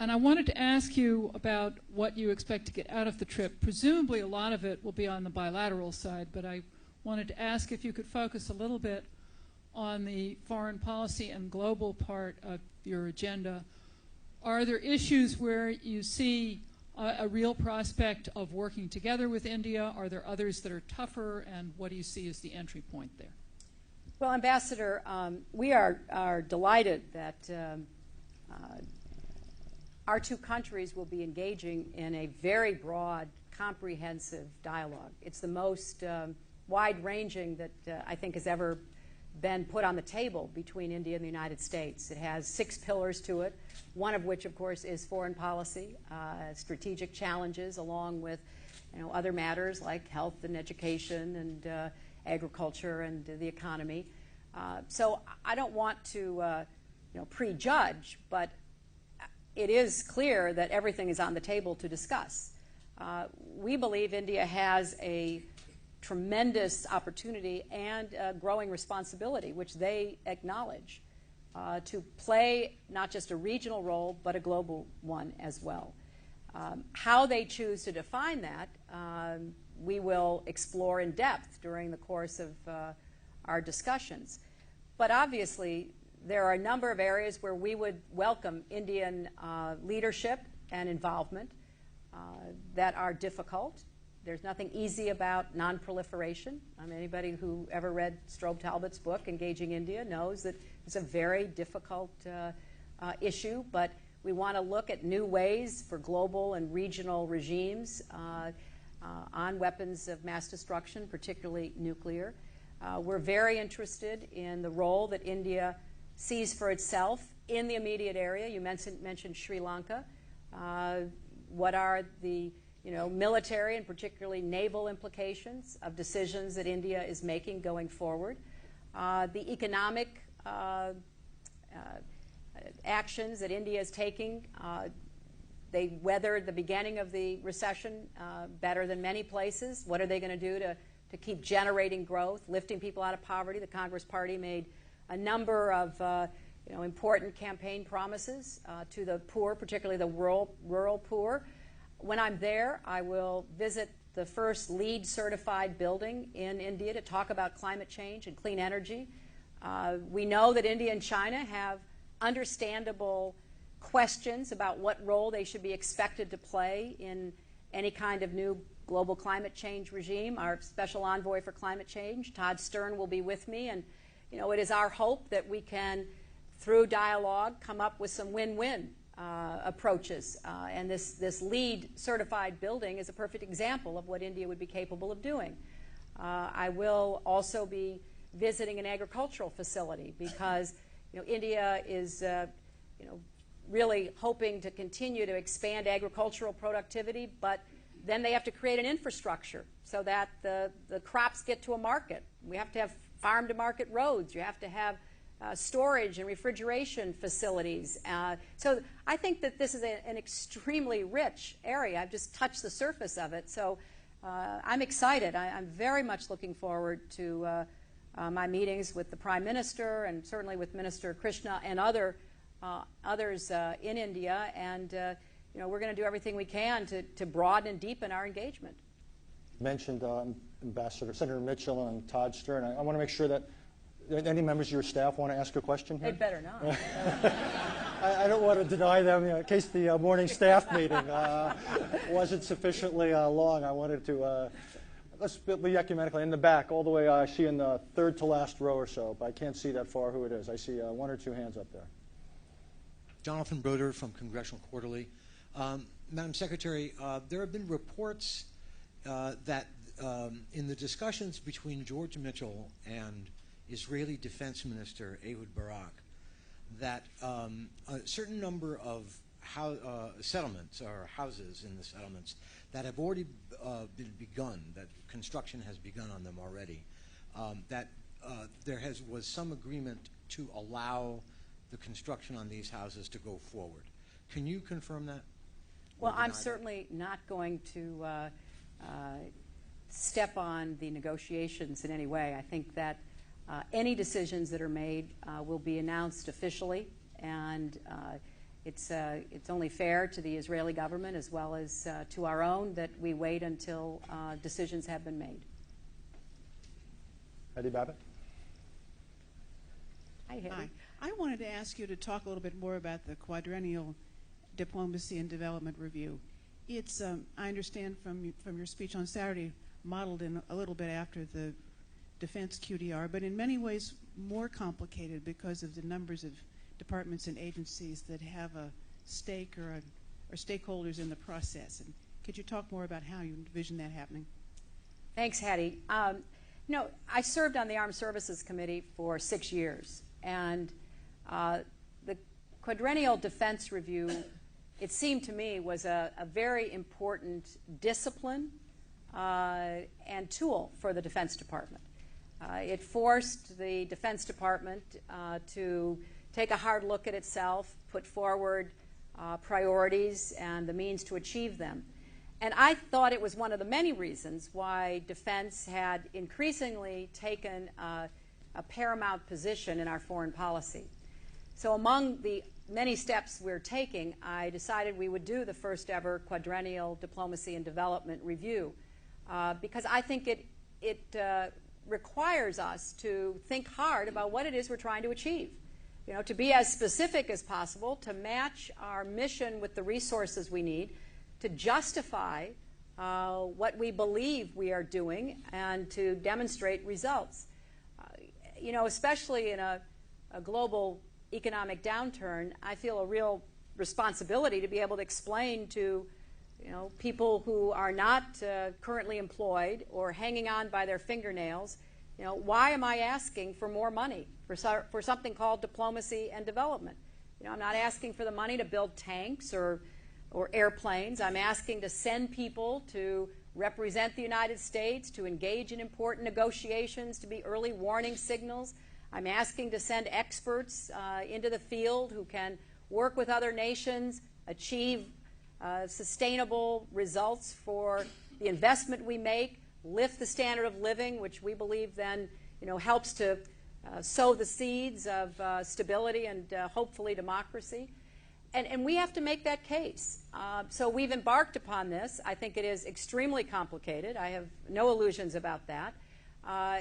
and I wanted to ask you about what you expect to get out of the trip. Presumably a lot of it will be on the bilateral side, but I wanted to ask if you could focus a little bit on the foreign policy and global part of your agenda. Are there issues where you see a real prospect of working together with India? Are there others that are tougher, and what do you see as the entry point there? Well, Ambassador, we are delighted that our two countries will be engaging in a very broad, comprehensive dialogue. It's the most wide-ranging that I think has ever been put on the table between India and the United States. It has 6 pillars to it, one of which, of course, is foreign policy, strategic challenges, along with other matters like health and education and agriculture and the economy. So I don't want to prejudge, but it is clear that everything is on the table to discuss. We believe India has a tremendous opportunity and a growing responsibility, which they acknowledge, to play not just a regional role, but a global one as well. How they choose to define that, we will explore in depth during the course of our discussions. But obviously, there are a number of areas where we would welcome Indian leadership and involvement that are difficult. There's nothing easy about non-proliferation. Anybody who ever read Strobe Talbot's book, Engaging India, knows that it's a very difficult issue, but we want to look at new ways for global and regional regimes on weapons of mass destruction, particularly nuclear. We're very interested in the role that India sees for itself in the immediate area. You mentioned Sri Lanka. What are the military and particularly naval implications of decisions that India is making going forward? The economic actions that India is taking. They weathered the beginning of the recession better than many places. What are they going to do to keep generating growth, lifting people out of poverty? The Congress Party made a number of important campaign promises to the poor, particularly the rural poor. When I'm there, I will visit the first LEED certified building in India to talk about climate change and clean energy. We know that India and China have understandable questions about what role they should be expected to play in any kind of new global climate change regime. Our special envoy for climate change, Todd Stern, will be with me, and it is our hope that we can, through dialogue, come up with some win-win approaches. And this LEED certified building is a perfect example of what India would be capable of doing. I will also be visiting an agricultural facility because India is really hoping to continue to expand agricultural productivity, but then they have to create an infrastructure so that the crops get to a market. We have to have farm-to-market roads. You have to have storage and refrigeration facilities. So I think that this is an extremely rich area. I've just touched the surface of it. So I'm excited. I'm very much looking forward to my meetings with the Prime Minister and certainly with Minister Krishna and others in India. And we're going to do everything we can to broaden and deepen our engagement. Mentioned Senator Mitchell and Todd Stern. I want to make sure that any members of your staff want to ask a question here? They'd better not. I don't want to deny them in case the morning staff meeting wasn't sufficiently long. I wanted to, let's be ecumenically in the back, all the way I see in the third to last row or so, but I can't see that far who it is. I see 1 or 2 hands up there. Jonathan Broder from Congressional Quarterly. Madam Secretary, there have been reports that in the discussions between George Mitchell and Israeli Defense Minister Ehud Barak, that a certain number of settlements or houses in the settlements that have already been begun, that construction has begun on them already, that there was some agreement to allow the construction on these houses to go forward. Can you confirm that? Well, I'm certainly not going to step on the negotiations in any way. I think that any decisions that are made will be announced officially, and it's only fair to the Israeli government as well as to our own that we wait until decisions have been made. Hedy Babbitt. Hi, Hedy. Hi. I wanted to ask you to talk a little bit more about the quadrennial diplomacy and development review. It's, I understand from your speech on Saturday, modeled in a little bit after the defense QDR, but in many ways more complicated because of the numbers of departments and agencies that have a stake or stakeholders in the process. And could you talk more about how you envision that happening? Thanks, Hattie. I served on the Armed Services Committee for 6 years, and the Quadrennial Defense Review, it seemed to me, was a very important discipline and tool for the Defense Department. It forced the Defense Department to take a hard look at itself, put forward priorities and the means to achieve them. And I thought it was one of the many reasons why defense had increasingly taken a paramount position in our foreign policy. So among the many steps we're taking, I decided we would do the first ever Quadrennial Diplomacy and Development Review because I think it requires us to think hard about what it is we're trying to achieve. To be as specific as possible, to match our mission with the resources we need, to justify what we believe we are doing, and to demonstrate results. Especially in a global economic downturn, I feel a real responsibility to be able to explain to people who are not currently employed or hanging on by their fingernails, why am I asking for more money for something called diplomacy and development? I'm not asking for the money to build tanks or airplanes. I'm asking to send people to represent the United States, to engage in important negotiations, to be early warning signals. I'm asking to send experts into the field who can work with other nations, achieve sustainable results for the investment we make, lift the standard of living, which we believe then helps to sow the seeds of stability and hopefully democracy. And we have to make that case. So we've embarked upon this. I think it is extremely complicated. I have no illusions about that.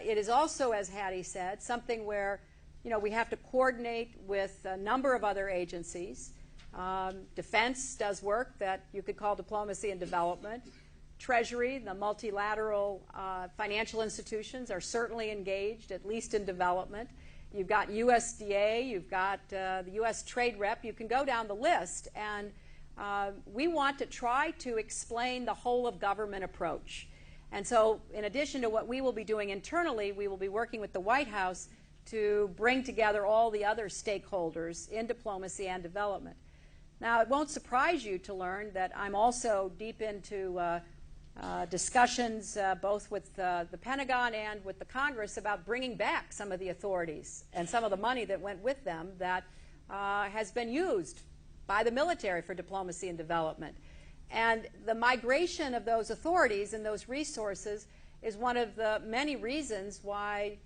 It is also, as Hattie said, something where we have to coordinate with a number of other agencies. Defense does work that you could call diplomacy and development. Treasury, the multilateral financial institutions are certainly engaged, at least in development. You've got USDA, you've got the U.S. Trade Rep. You can go down the list, and we want to try to explain the whole of government approach. And so in addition to what we will be doing internally, we will be working with the White House to bring together all the other stakeholders in diplomacy and development. Now, it won't surprise you to learn that I'm also deep into discussions both with the Pentagon and with the Congress about bringing back some of the authorities and some of the money that went with them that has been used by the military for diplomacy and development. And the migration of those authorities and those resources is one of the many reasons why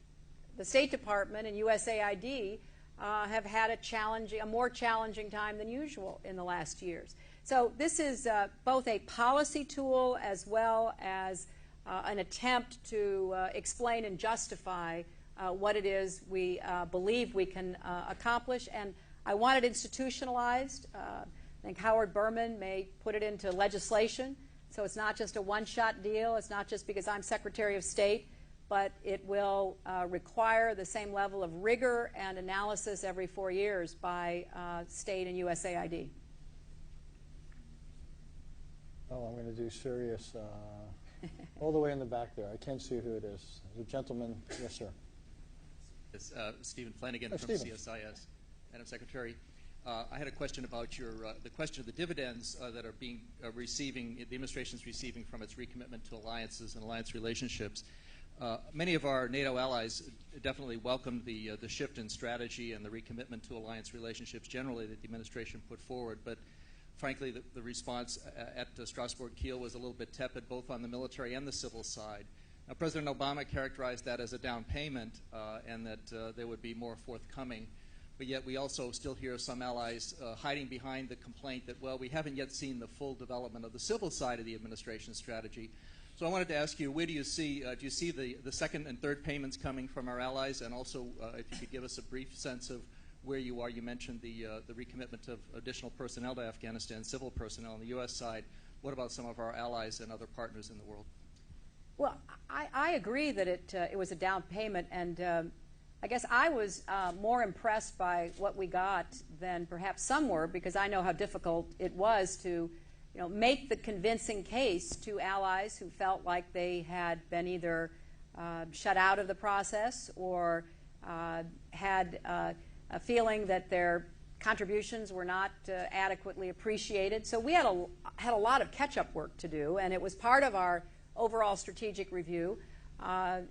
the State Department and USAID have had a more challenging time than usual in the last years. So this is both a policy tool as well as an attempt to explain and justify what it is we believe we can accomplish. And I want it institutionalized. I think Howard Berman may put it into legislation, so it's not just a one-shot deal. It's not just because I'm Secretary of State, but it will require the same level of rigor and analysis every 4 years by state and USAID. Oh, I'm going to do serious. All the way in the back there. I can't see who it is. The gentleman. Yes, sir. It's Stephen Flanagan from Stephen. CSIS. Madam Secretary, I had a question about the question of the dividends that are being the administration's receiving from its recommitment to alliances and alliance relationships. Many of our NATO allies definitely welcomed the shift in strategy and the recommitment to alliance relationships generally that the administration put forward, but frankly the response at Strasbourg-Kiel was a little bit tepid both on the military and the civil side. Now, President Obama characterized that as a down payment and that there would be more forthcoming. But yet we also still hear some allies hiding behind the complaint that, well, we haven't yet seen the full development of the civil side of the administration's strategy. So I wanted to ask you, where do you see the second and third payments coming from our allies? And also, if you could give us a brief sense of where you are. You mentioned the recommitment of additional personnel to Afghanistan, civil personnel on the U.S. side. What about some of our allies and other partners in the world? Well, I agree that it was a down payment, and I guess I was more impressed by what we got than perhaps some were, because I know how difficult it was to make the convincing case to allies who felt like they had been either shut out of the process or had a feeling that their contributions were not adequately appreciated. So we had a lot of catch-up work to do, and it was part of our overall strategic review.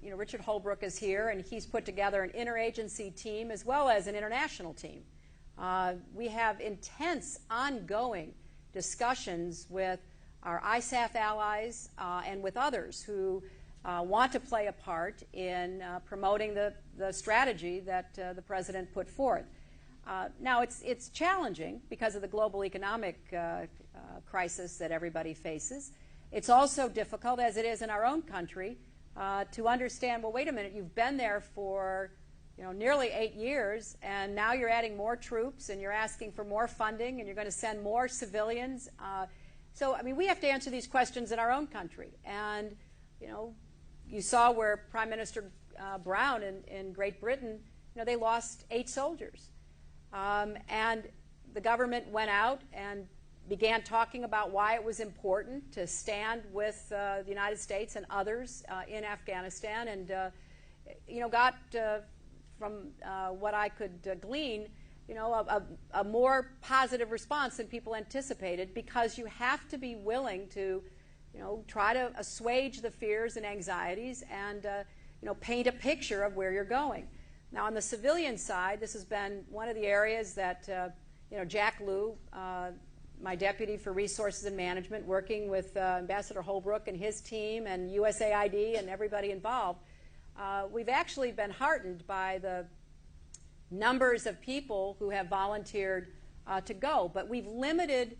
Richard Holbrooke is here, and he's put together an interagency team as well as an international team. We have intense, ongoing discussions with our ISAF allies and with others who want to play a part in promoting the strategy that the President put forth. Now, it's challenging because of the global economic crisis that everybody faces. It's also difficult, as it is in our own country, to understand, well, wait a minute, you've been there for nearly 8 years, and now you're adding more troops, and you're asking for more funding, and you're going to send more civilians. So, I mean, we have to answer these questions in our own country. And, you saw where Prime Minister Brown in Great Britain, they lost 8 soldiers. And the government went out and began talking about why it was important to stand with the United States and others in Afghanistan, and got from what I could glean, a more positive response than people anticipated, because you have to be willing to, try to assuage the fears and anxieties and, paint a picture of where you're going. Now, on the civilian side, this has been one of the areas that, Jack Lew, my deputy for resources and management, working with Ambassador Holbrooke and his team and USAID and everybody involved, we've actually been heartened by the numbers of people who have volunteered to go. But we've limited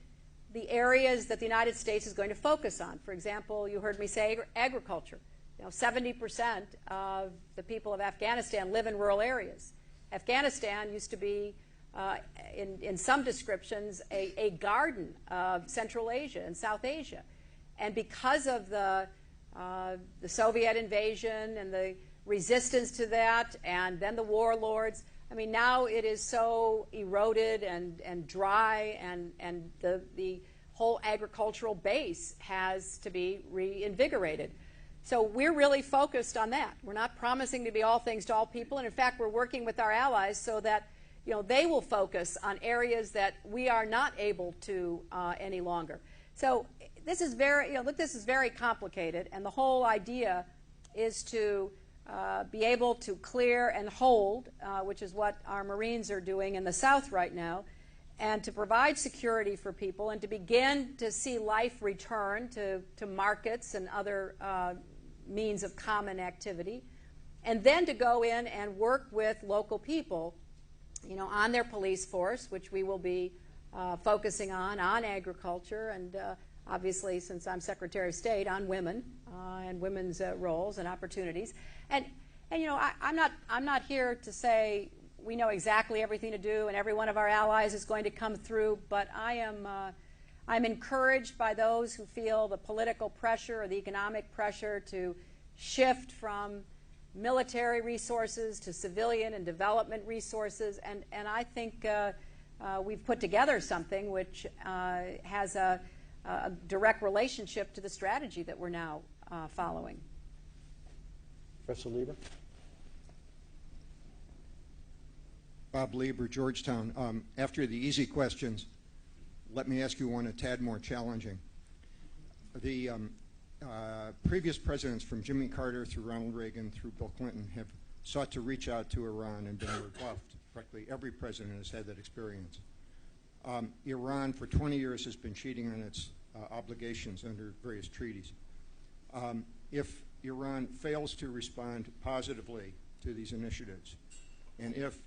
the areas that the United States is going to focus on. For example, you heard me say agriculture. 70% of the people of Afghanistan live in rural areas. Afghanistan used to be, in some descriptions, a garden of Central Asia and South Asia. And because of the Soviet invasion and the resistance to that, and then the warlords, I mean, now it is so eroded and dry, and the whole agricultural base has to be reinvigorated. So we're really focused on that. We're not promising to be all things to all people, and in fact, we're working with our allies so that they will focus on areas that we are not able to any longer. So this is very complicated, and the whole idea is to be able to clear and hold, which is what our Marines are doing in the South right now, and to provide security for people and to begin to see life return to markets and other means of common activity, and then to go in and work with local people, on their police force, which we will be focusing on agriculture, and obviously, since I'm Secretary of State, on women and women's roles and opportunities. And I'm not here to say we know exactly everything to do and every one of our allies is going to come through, but I'm encouraged by those who feel the political pressure or the economic pressure to shift from military resources to civilian and development resources, and I think we've put together something which has a direct relationship to the strategy that we're now following. Professor Lieber. Bob Lieber, Georgetown. After the easy questions, let me ask you one a tad more challenging. The previous presidents, from Jimmy Carter through Ronald Reagan through Bill Clinton, have sought to reach out to Iran and been rebuffed. Practically every president has had that experience. Iran, for 20 years, has been cheating on its obligations under various treaties. If Iran fails to respond positively to these initiatives, and if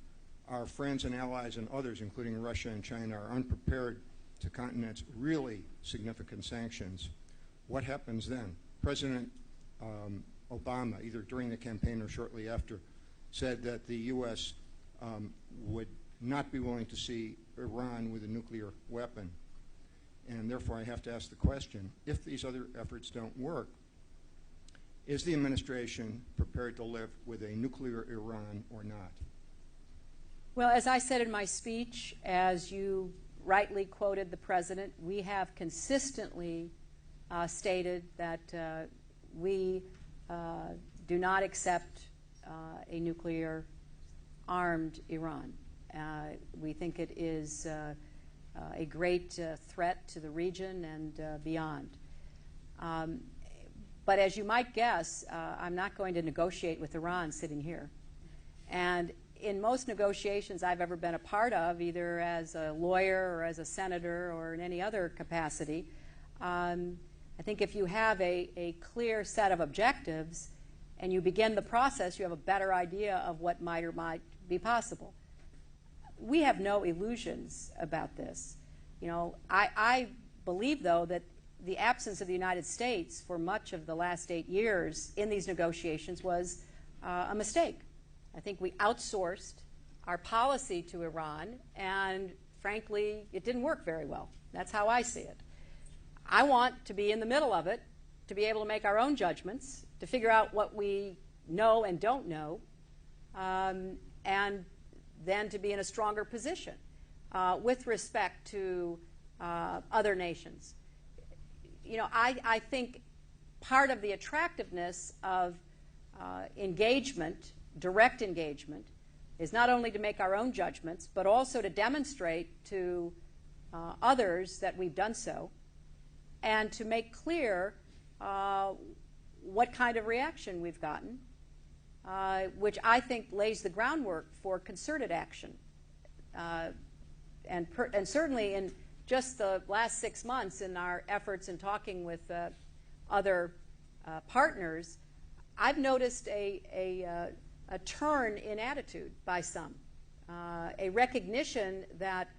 our friends and allies and others, including Russia and China, are unprepared to countenance really significant sanctions, what happens then? President Obama, either during the campaign or shortly after, said that the U.S. Would not be willing to see Iran with a nuclear weapon. And therefore, I have to ask the question, if these other efforts don't work, Is the administration prepared to live with a nuclear Iran or not? Well, as I said in my speech, as you rightly quoted the President, we have consistently stated that we do not accept a nuclear-armed Iran. We think it is a great threat to the region and beyond. But as you might guess, I'm not going to negotiate with Iran sitting here. And in most negotiations I've ever been a part of, either as a lawyer or as a senator or in any other capacity, I think if you have a clear set of objectives and you begin the process, you have a better idea of what might or might be possible. We have no illusions about this. You know, I believe, though, that the absence of the United States for much of the last 8 years in these negotiations was a mistake. I think we outsourced our policy to Iran, and frankly, it didn't work very well. That's how I see it. I want to be in the middle of it, to be able to make our own judgments, to figure out what we know and don't know, and then to be in a stronger position with respect to other nations. You know, I think part of the attractiveness of engagement, direct engagement, is not only to make our own judgments, but also to demonstrate to others that we've done so, and to make clear what kind of reaction we've gotten, which I think lays the groundwork for concerted action. And certainly in just the last 6 months in our efforts in talking with other partners, I've noticed a turn in attitude by some, a recognition that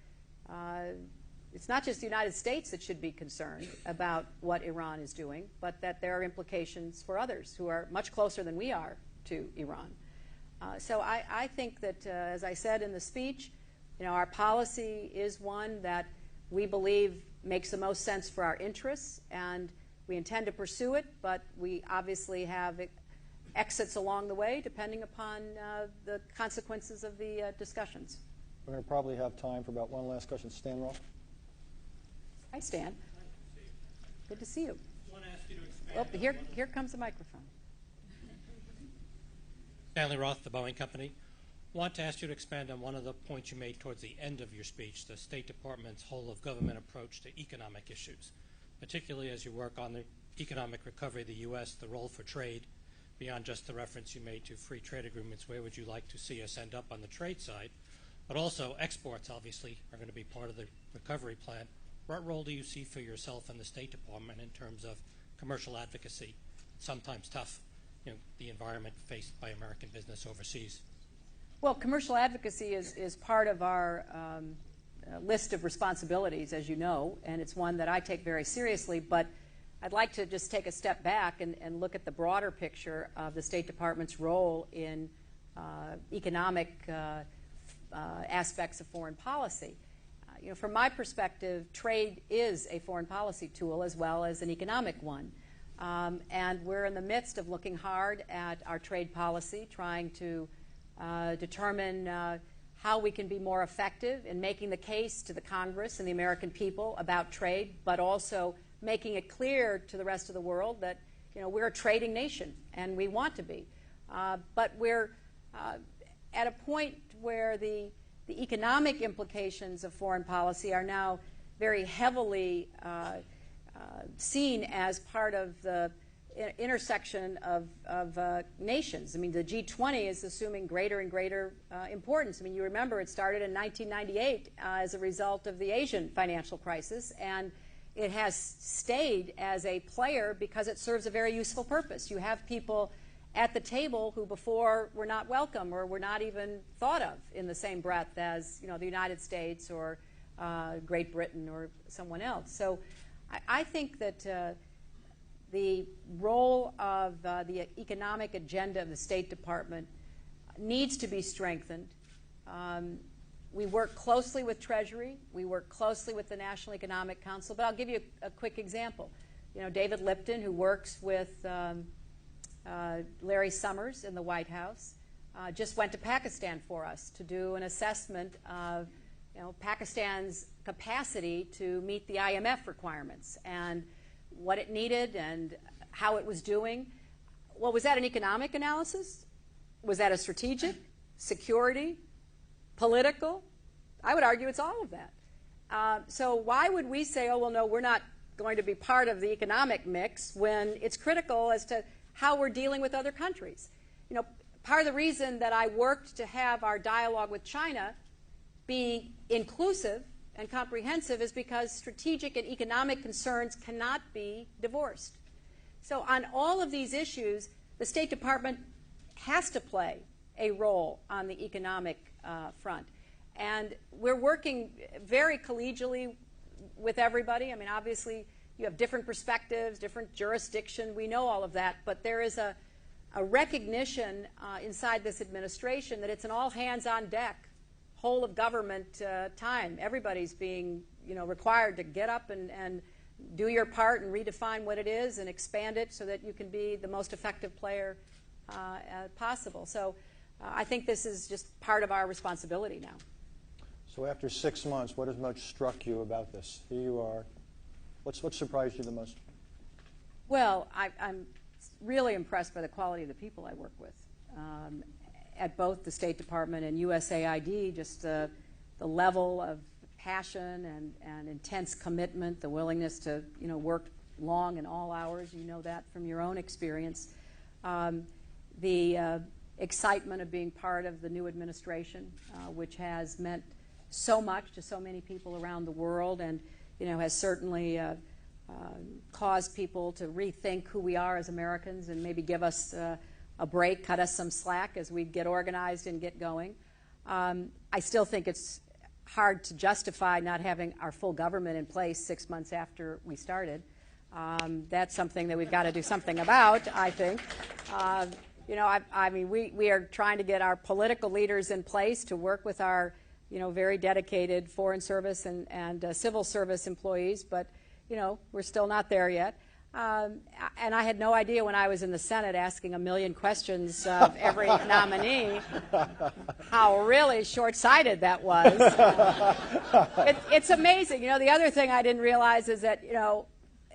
it's not just the United States that should be concerned about what Iran is doing, but that there are implications for others who are much closer than we are to Iran. So I think that, as I said in the speech, you know, our policy is one that we believe makes the most sense for our interests, and we intend to pursue it, but we obviously have exits along the way depending upon the consequences of the discussions. We're going to probably have time for about one last question. Stan Roth. Hi, Stan. Good to see you. I want to ask you to expand. Oh, here comes the microphone. Stanley Roth, the Boeing Company. I want to ask you to expand on one of the points you made towards the end of your speech, the State Department's whole-of-government approach to economic issues, particularly as you work on the economic recovery of the U.S., the role for trade, beyond just the reference you made to free trade agreements. Where would you like to see us end up on the trade side? But also exports, obviously, are going to be part of the recovery plan. What role do you see for yourself in the State Department in terms of commercial advocacy? It's sometimes tough, you know, the environment faced by American business overseas. Well, commercial advocacy is part of our list of responsibilities, as you know, and it's one that I take very seriously. But I'd like to just take a step back and look at the broader picture of the State Department's role in economic aspects of foreign policy. You know, from my perspective, trade is a foreign policy tool as well as an economic one. And we're in the midst of looking hard at our trade policy, trying to determine how we can be more effective in making the case to the Congress and the American people about trade, but also making it clear to the rest of the world that, you know, we're a trading nation and we want to be. But we're at a point where the economic implications of foreign policy are now very heavily seen as part of the intersection of nations. I mean, the G20 is assuming greater and greater importance. I mean, you remember it started in 1998 as a result of the Asian financial crisis, and it has stayed as a player because it serves a very useful purpose. You have people at the table who before were not welcome or were not even thought of in the same breath as, you know, the United States or Great Britain or someone else. So I think that the role of the economic agenda of the State Department needs to be strengthened. We work closely with Treasury. We work closely with the National Economic Council. But I'll give you a quick example. You know, David Lipton, who works with Larry Summers in the White House, just went to Pakistan for us to do an assessment of Pakistan's capacity to meet the IMF requirements and what it needed and how it was doing. Well, was that an economic analysis? Was that a strategic, security, political? I would argue it's all of that. So why would we say, oh, well, no, we're not going to be part of the economic mix when it's critical as to how we're dealing with other countries? Part of the reason that I worked to have our dialogue with China be inclusive and comprehensive is because strategic and economic concerns cannot be divorced. So on all of these issues, the State Department has to play a role on the economic front. And we're working very collegially with everybody. I mean, obviously, you have different perspectives, different jurisdiction. We know all of that. But there is a recognition inside this administration that it's an all-hands-on-deck, whole-of-government time. Everybody's being required to get up and do your part and redefine what it is and expand it so that you can be the most effective player possible. So I think this is just part of our responsibility now. So after 6 months, what has most struck you about this? Here you are. What surprised you the most? Well, I'm really impressed by the quality of the people I work with. At both the State Department and USAID, just the level of passion and intense commitment, the willingness to work long and all hours. You know that from your own experience. The excitement of being part of the new administration, which has meant so much to so many people around the world, and has certainly caused people to rethink who we are as Americans and maybe give us a break, cut us some slack as we get organized and get going. I still think it's hard to justify not having our full government in place 6 months after we started. That's something that we've got to do something about, I think. I mean, we are trying to get our political leaders in place to work with our very dedicated Foreign Service and civil service employees, but we're still not there yet. And I had no idea when I was in the Senate asking 1 million questions of every nominee how really short-sighted that was. It's amazing. The other thing I didn't realize is that,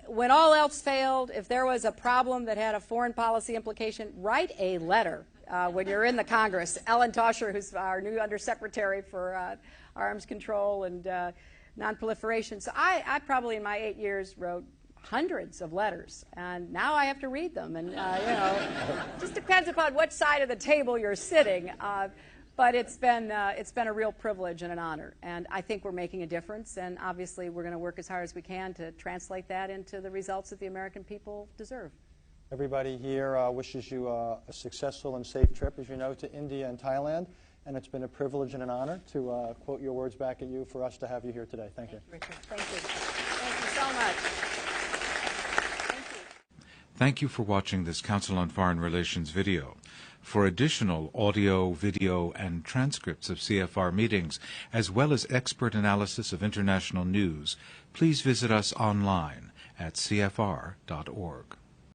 when all else failed, if there was a problem that had a foreign policy implication, write a letter when you're in the Congress. Ellen Tauscher, who's our new Undersecretary for Arms Control and Nonproliferation. So I probably in my 8 years wrote hundreds of letters, and now I have to read them, and just depends upon what side of the table you're sitting. But it's been a real privilege and an honor, and I think we're making a difference, and obviously we're going to work as hard as we can to translate that into the results that the American people deserve. Everybody here wishes you a successful and safe trip, as you know, to India and Thailand, and it's been a privilege and an honor to quote your words back at you for us to have you here today. Thank you. Richard. Thank you. Thank you so much. Thank you for watching this Council on Foreign Relations video. For additional audio, video, and transcripts of CFR meetings, as well as expert analysis of international news, please visit us online at cfr.org.